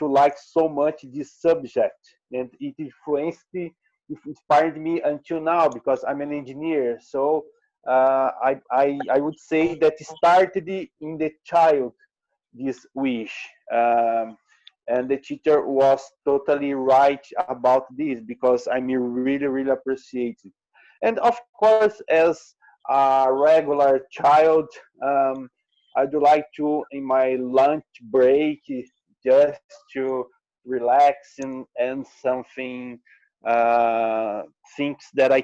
like so much this subject, and it influenced me, it inspired me until now because I'm an engineer. So I would say that it started in the child this wish. And the teacher was totally right about this because I really, really appreciate it. And of course, as a regular child, I do like to, in my lunch break, just to relax and something things that I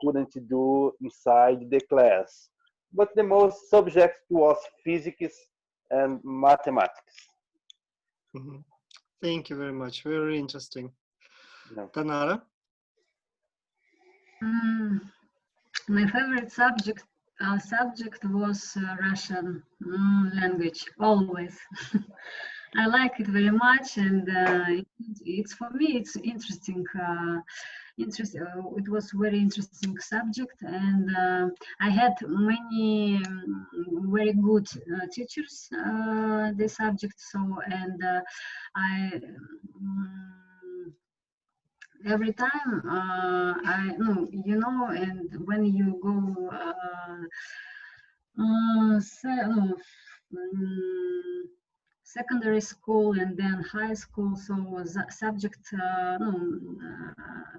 couldn't do inside the class. But the most subject was physics and mathematics. Mhm. Thank you very much. Very interesting. Yeah. Tanara. Mm, my favorite subject was Russian language, always. I like it very much, and it's for me. It's interesting. It was very interesting subject, and I had many very good teachers. The subject, so and I. Every time I no, and when you go no, secondary school and then high school, so the subject no,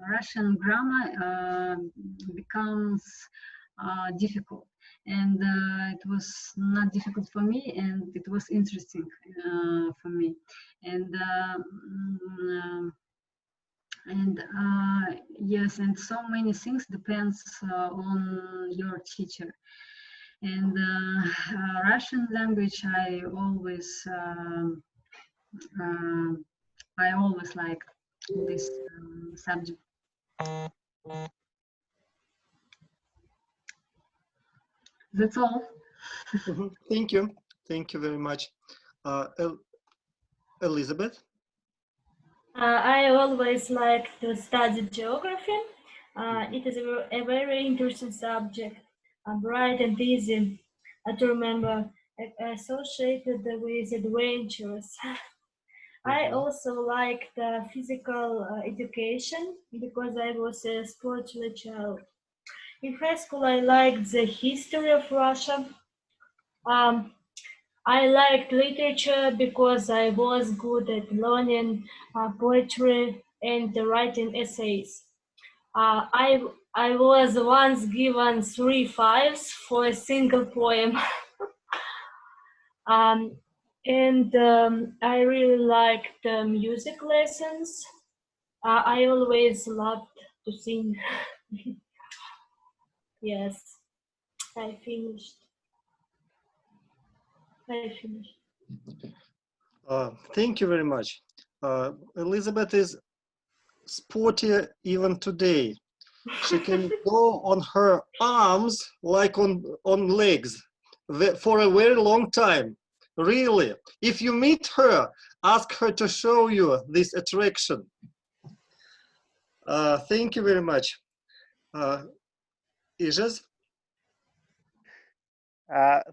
Russian grammar becomes difficult, and it was not difficult for me, and it was interesting for me, and yes, and so many things depends on your teacher. And Russian language, uh, I always liked this subject. That's all. Mhm. Thank you. Thank you very much. Elizabeth. I always like to study geography. It is a very interesting subject, bright and easy to remember, associated with adventures. I also like the physical education because I was a sporty child. In high school, I liked the history of Russia. Um, I liked literature because I was good at learning poetry and writing essays. I was once given 3 5s for a single poem. And I really liked music lessons. I always loved to sing. Yes, I finished. I finished. Thank you very much. Elizabeth is sporty even today. She can go on her arms like on legs for a very long time. Really. If you meet her, ask her to show you this attraction. Thank you very much. Ijas?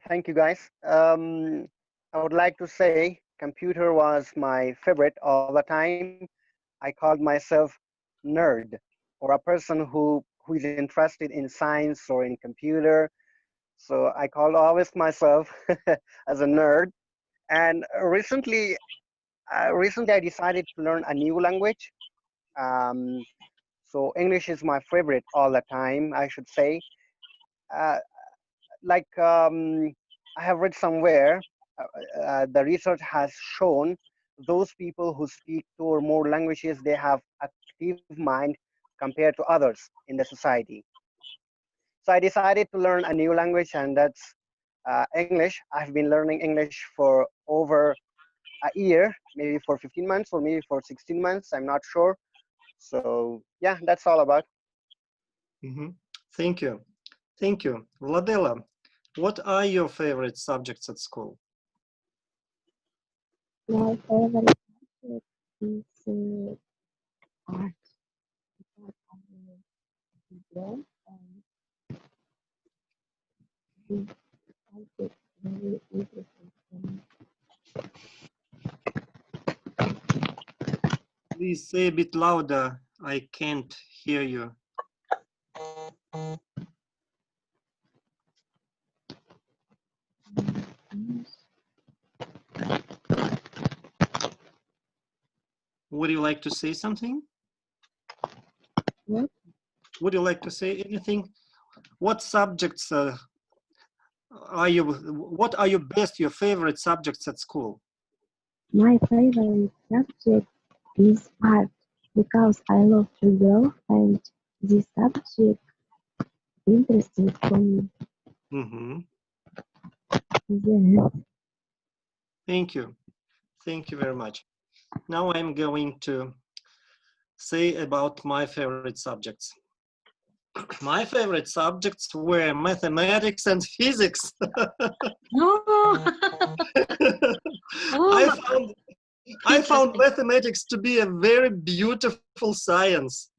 Thank you, guys. I would like to say computer was my favorite all the time. I called myself nerd, or a person who is interested in science or in computer. So I called always myself as a nerd. And recently I decided to learn a new language. Um, so English is my favorite all the time, I should say. Uh, like I have read somewhere, the research has shown those people who speak two or more languages, they have active mind compared to others in the society. So I decided to learn a new language, and that's English. I've been learning English for over a year, maybe for 15 months or maybe for 16 months. I'm not sure. So yeah, that's all about. Mhm. Thank you. Thank you. Vladela, what are your favorite subjects at school? My favorite subject is art. Because I draw and this subject very interesting for me. Please say a bit louder. I can't hear you. Yes. Would you like to say something? What? Would you like to say anything? What subjects what are your best, your favorite subjects at school? My favorite subject is art because I love to draw and this subject interesting for me. Mm-hmm. Yes. Thank you. Thank you very much. Now I'm going to say about my favorite subjects. My favorite subjects were mathematics and physics. Oh, I oh, found I found interesting. mathematics to be a very beautiful science.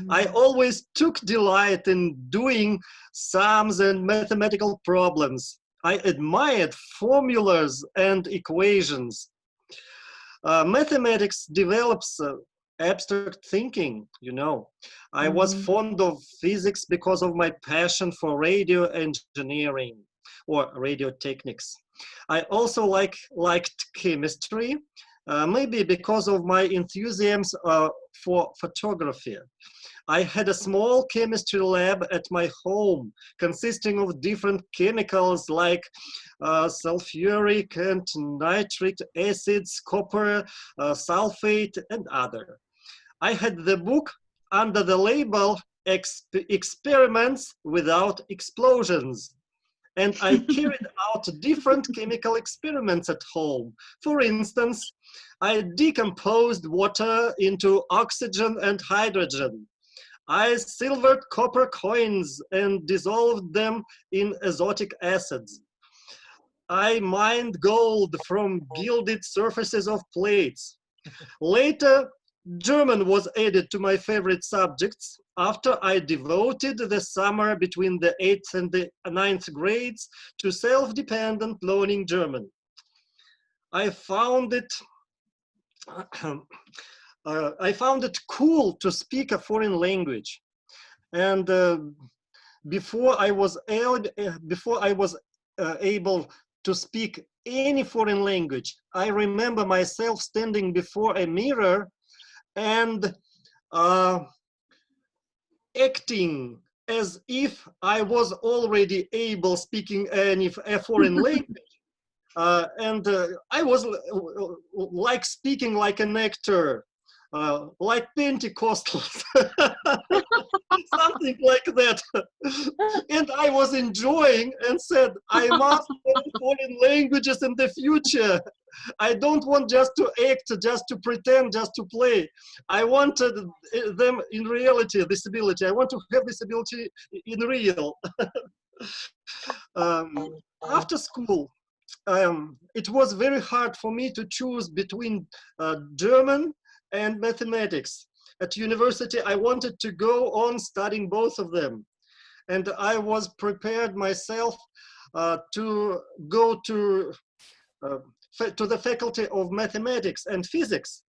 I Mhm. always took delight in doing sums and mathematical problems. I admired formulas and equations. Mathematics develops abstract thinking, you know. I was Mhm. fond of physics because of my passion for radio engineering or radio techniques. I also liked chemistry, maybe because of my enthusiasm for photography. I had a small chemistry lab at my home consisting of different chemicals like sulfuric and nitric acids, copper, sulfate, and other. I had the book under the label Experiments Without Explosions. And I carried out different chemical experiments at home. For instance, I decomposed water into oxygen and hydrogen. I silvered copper coins and dissolved them in azotic acids. I mined gold from gilded surfaces of plates. Later, German was added to my favorite subjects after I devoted the summer between the 8th and the 9th grades to self-dependent learning German. I found it I found it cool to speak a foreign language. And before I was able to speak any foreign language, I remember myself standing before a mirror and uh, acting as if I was already able speaking a foreign language. I was like speaking like an actor, like Pentecostals, something like that. And I was enjoying and said, I must learn foreign languages in the future. I don't want just to act, just to pretend, just to play. I wanted them in reality, this ability. I want to have this ability in real. After school, it was very hard for me to choose between German and mathematics. At university, I wanted to go on studying both of them. And I was prepared myself to go to the faculty of mathematics and physics.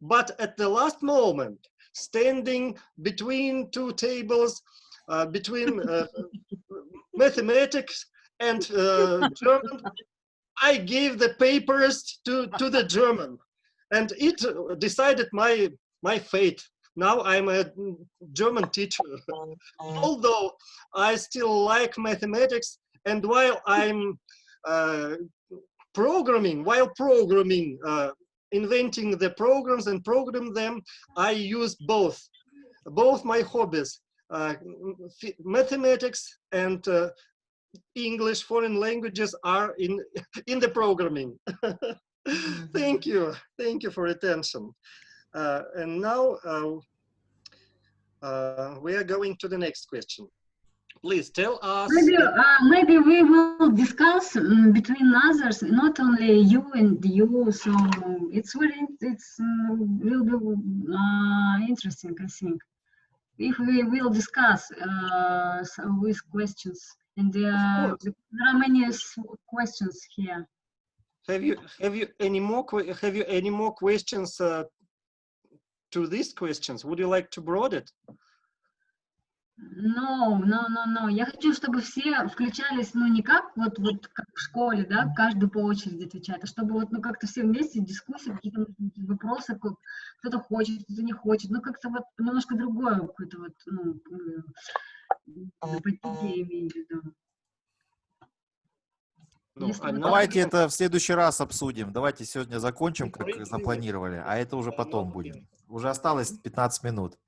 But at the last moment, standing between two tables, between mathematics and German, I gave the papers to the German, and it decided my fate. Now I'm a German teacher. Although I still like mathematics, and while I'm uh, while programming, inventing the programs and program them, I use both my hobbies, mathematics and English, foreign languages are in the programming. Thank you for attention. And now we are going to the next question. Please tell us. Maybe we will discuss between others, not only you and you. So will be interesting, I think, if we will discuss with questions. And there are many questions here. Have you any more questions to these questions? Would you like to broaden it? No. Я хочу, чтобы все включались, не как как в школе, да, каждый по очереди отвечает, а чтобы как-то все вместе дискуссии, какие-то вопросы, кто-то хочет, кто-то не хочет, как-то немножко другое какое-то подтекие имею в виду. Давайте это в следующий раз обсудим. Давайте сегодня закончим, как запланировали, а это уже потом будет. Уже осталось 15 минут.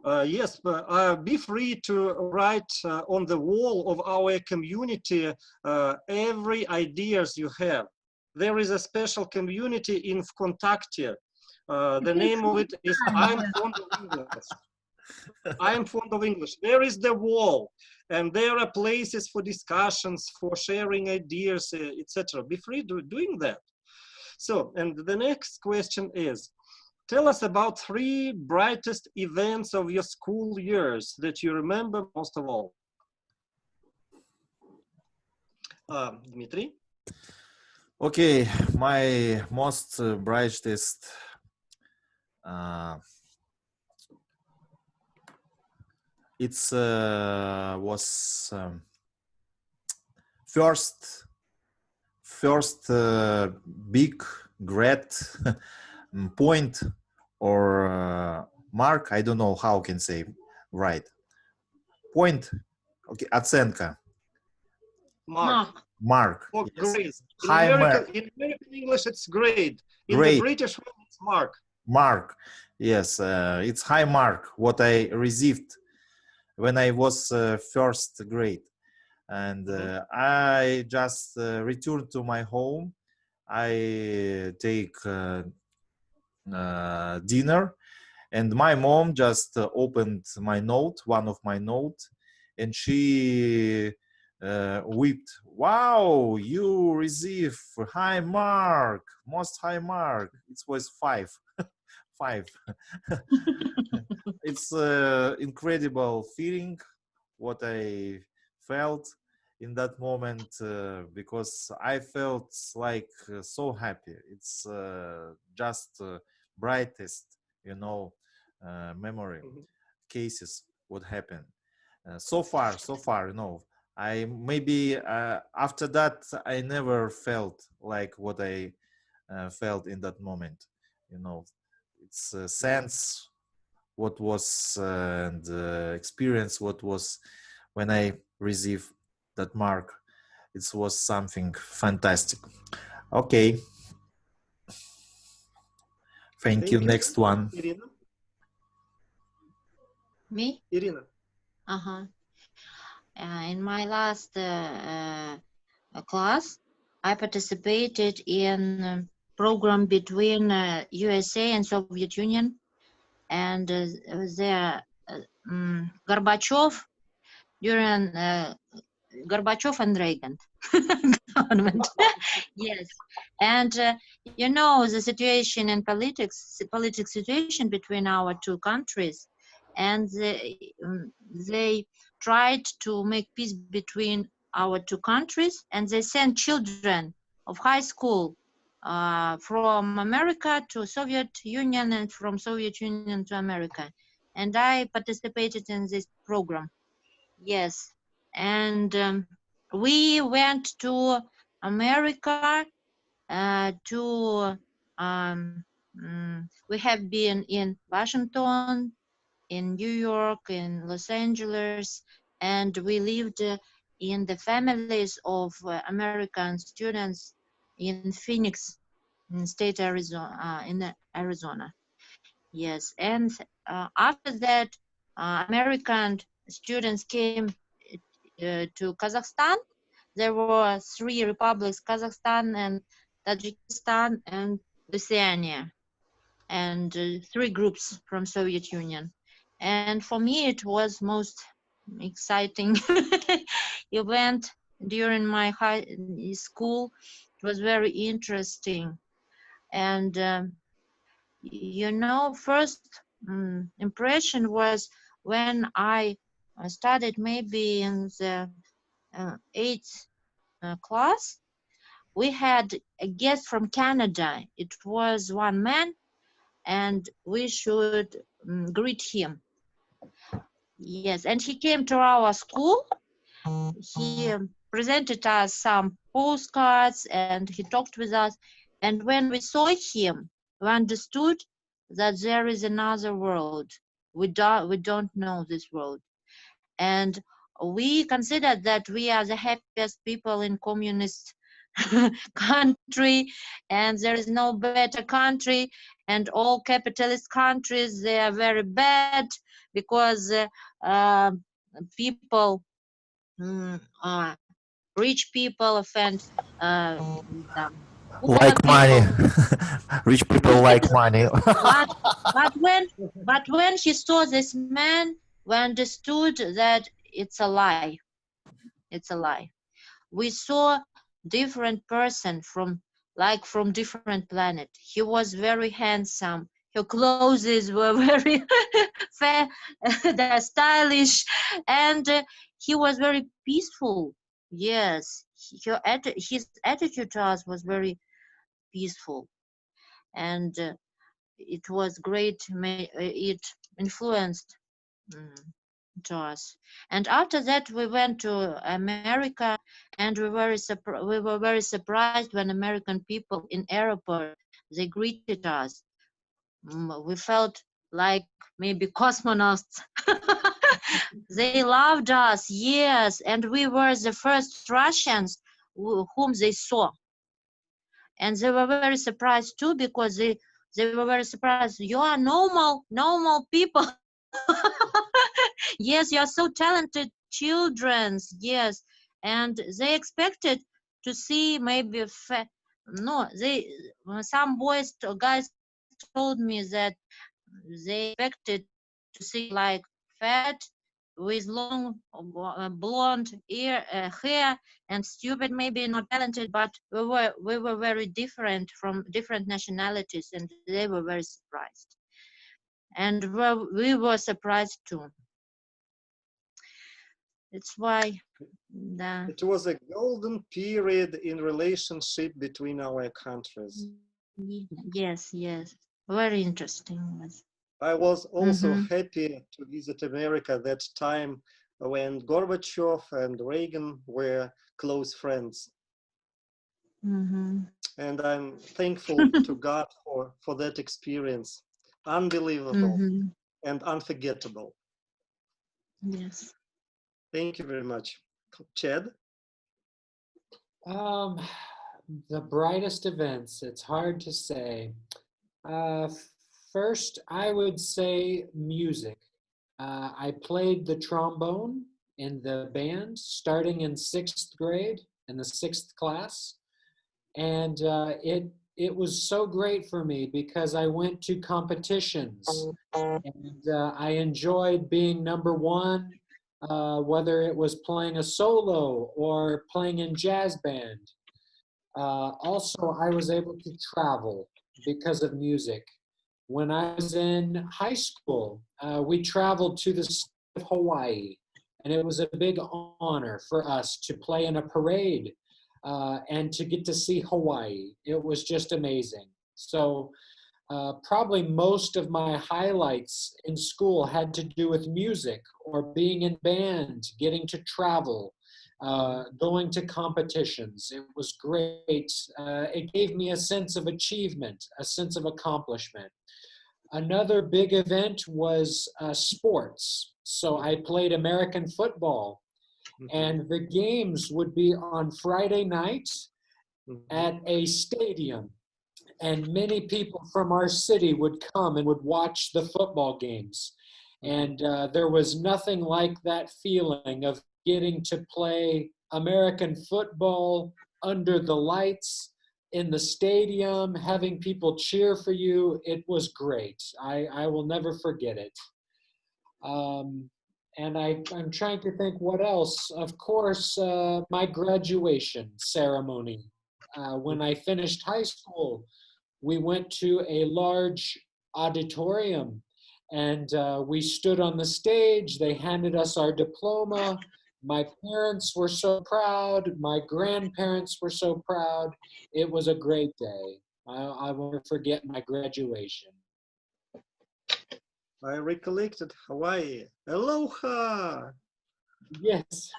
Yes, be free to write on the wall of our community every ideas you have. There is a special community in Vkontakte. The name of it is I'm Fond of English. I'm fond of English. There is the wall, and there are places for discussions, for sharing ideas, etc. Be free to doing that. So, and the next question is, tell us about 3 brightest events of your school years that you remember most of all. Dmitry? Okay, my most brightest was first big great point or mark, I don't know how can say right. Point, okay, оценка. Mark. Oh, Yes. grade. High mark. In American English, it's grade. In Grade. the British one, it's mark. Mark. Yes, it's high mark what I received when I was first grade. And I just returned to my home. I take dinner, and my mom just opened my note, one of my notes, and she wept. Wow, you receive high mark, most high mark. It was 5. 5. It's incredible feeling what I felt in that moment, because I felt like so happy. It's just brightest, memory cases what happened. So far, I maybe after that I never felt like what I felt in that moment. It's a sense what was and experience what was when I received that mark. It was something fantastic. Okay. Thank you. Next one. Irina? Me? Irina. In my last class, I participated in a program between USA and Soviet Union, and Gorbachev during Gorbachev and Reagan government. Yes, and the situation in political situation between our two countries, and they tried to make peace between our two countries, and they sent children of high school from America to Soviet Union and from Soviet Union to America, and I participated in this program. Yes, and we went to America to we have been in Washington, in New York, in Los Angeles, and we lived in the families of American students in Phoenix, in state Arizona, in Arizona. Yes, and after that, American students came to Kazakhstan. There were three republics: Kazakhstan and Tajikistan and Lithuania, and three groups from Soviet Union. And for me, it was most exciting event during my high school. It was very interesting, and you know, first impression was when I started maybe in the eighth class. We had a guest from Canada. It was one man, and we should greet him. Yes, and he came to our school. He presented us some postcards and he talked with us. And when we saw him, we understood that there is another world. We don't know this world. And we considered that we are the happiest people in communist country, and there is no better country, and all capitalist countries, they are very bad because people rich people offend the poor Like money. people. Rich people like Yes, money. but when he saw this man, we understood that it's a lie. It's a lie. We saw different person from different planet. He was very handsome. Her clothes were very fair, they're stylish, and he was very peaceful. Yes, his attitude to us was very peaceful, and it was great. It influenced mm, to us. And after that, we went to America, and we were very surprised when American people in airport they greeted us. We felt like maybe cosmonauts. They loved us, yes, and we were the first Russians whom they saw, and they were very surprised too because they were very surprised. You are normal people. Yes, you are so talented children. Yes, and they expected to see maybe no. They some guys told me that they expected to see like fat with long blonde hair and stupid, maybe not talented, but we were very different from different nationalities, and they were very surprised, and we were surprised too. It's why the It was a golden period in relationship between our countries. yes, very interesting was. I was also Mm-hmm. happy to visit America that time when Gorbachev and Reagan were close friends. Mm-hmm. And I'm thankful to God for that experience. Unbelievable Mm-hmm. and unforgettable. Yes. Thank you very much. Chad? Um, the brightest events, it's hard to say. Uh, First, I would say music. I played the trombone in the band starting in sixth grade, in the sixth class. And it was so great for me because I went to competitions and I enjoyed being number one, whether it was playing a solo or playing in jazz band. Also, I was able to travel because of music. When I was in high school, we traveled to the state of Hawaii, and it was a big honor for us to play in a parade and to get to see Hawaii. It was just amazing. So, probably most of my highlights in school had to do with music or being in band, getting to travel, going to competitions. It was great. It gave me a sense of achievement, a sense of accomplishment. Another big event was sports. So I played American football, and the games would be on Friday night at a stadium. And many people from our city would come and would watch the football games. And there was nothing like that feeling of getting to play American football under the lights in the stadium, having people cheer for you. It was great. I will never forget it. And I'm trying to think what else. Of course, my graduation ceremony. When I finished high school, we went to a large auditorium and we stood on the stage. They handed us our diploma. My parents were so proud. My grandparents were so proud. It was a great day. I will never forget my graduation. I recollected Hawaii. Aloha! Yes.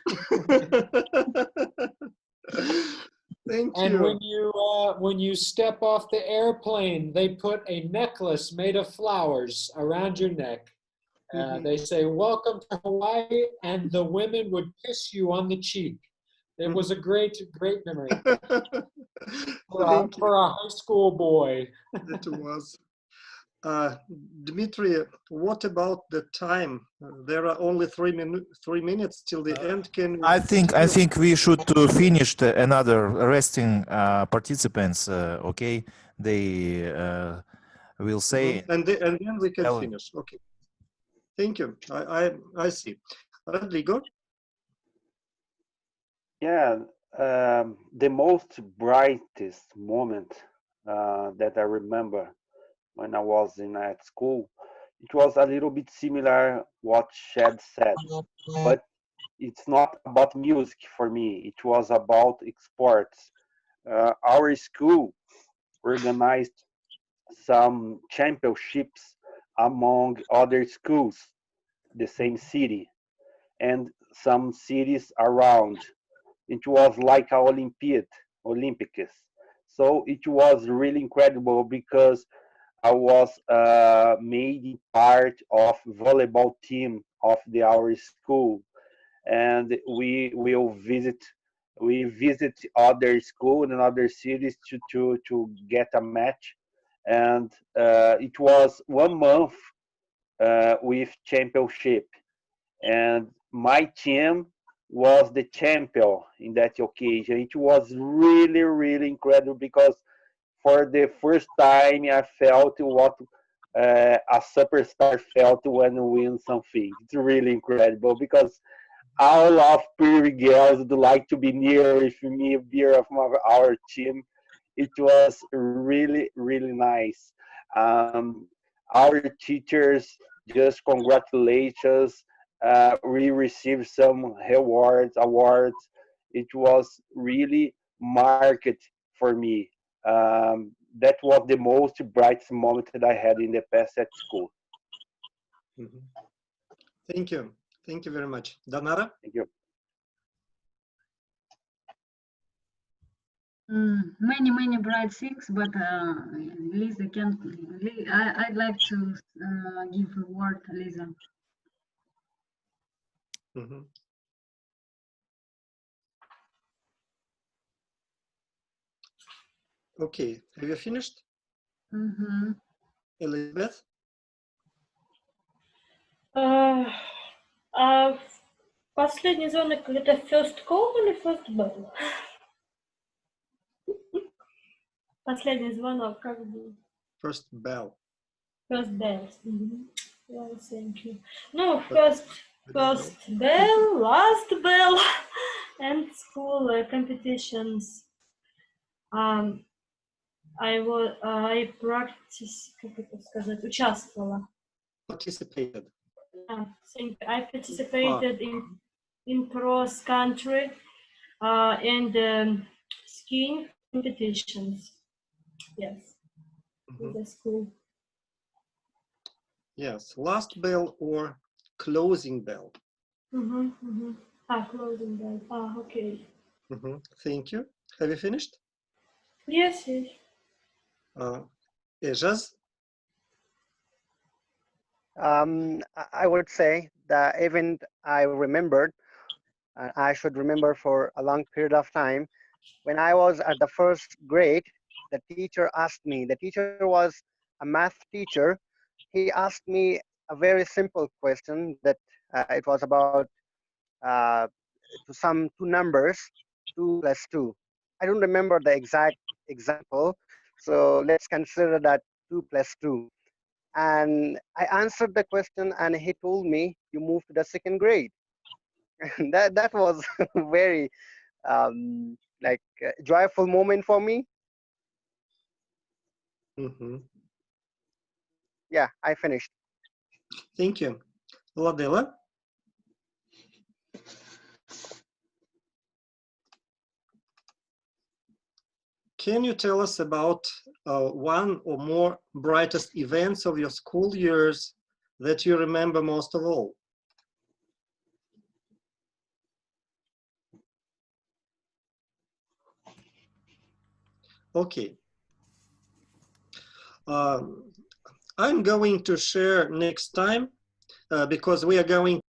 Thank And you. when you step off the airplane, they put a necklace made of flowers around your neck. They say, "Welcome to Hawaii," and the women would kiss you on the cheek. It was a great memory Thank for a high school boy. It was. Dmitry, what about the time? There are only 3 minutes till the end. Can I think we should finish another resting participants. Okay, they will say, and then we can tell- finish. Okay. Thank you. I see. Rodrigo? Yeah, the most brightest moment that I remember when I was at school, it was a little bit similar what Shed said, but it's not about music for me. It was about sports. Our school organized some championships among other schools, the same city, and some cities around. It was like a Olympics. So it was really incredible because I was made part of volleyball team of our school, and we visit other school and other cities to get a match, and it was 1 month with championship, and my team was the champion in that occasion. It was really, really incredible because for the first time I felt what a superstar felt when we win something. It's really incredible because all of pretty girls would like to be near with me, beer of our team. It was really, really nice. Our teachers just congratulations. We received some awards. It was really market for me. That was the most brightest moment that I had in the past at school. Thank you. Thank you very much. Danara? Thank you. Many bright things, but Lisa can. I'd like to give a word, Lisa. Okay, have you finished? Elizabeth? Последний звонок это first call или first bell? Последний звонок как был? First bell. First bell. Yeah, thank you. No, first bell, last bell, and school competitions. I practice, как это сказать, участвовала. Participated. I participated in cross country and skiing competitions. Yes, in the school. Yes, last bell or closing bell. Closing that. Okay. Thank you. Have you finished? Yes, yes. Ejaz? I would say the event I remembered, I should remember for a long period of time. When I was at the first grade, the teacher asked me, the teacher was a math teacher. He asked me a very simple question that it was about to sum two numbers, 2 plus 2. I don't remember the exact example, so let's consider that 2 plus 2. And I answered the question, and he told me, "You move to the second grade." That was very joyful moment for me. Yeah, I finished. Thank you. Ladela? Can you tell us about one or more brightest events of your school years that you remember most of all? Okay. I'm going to share next time because we are going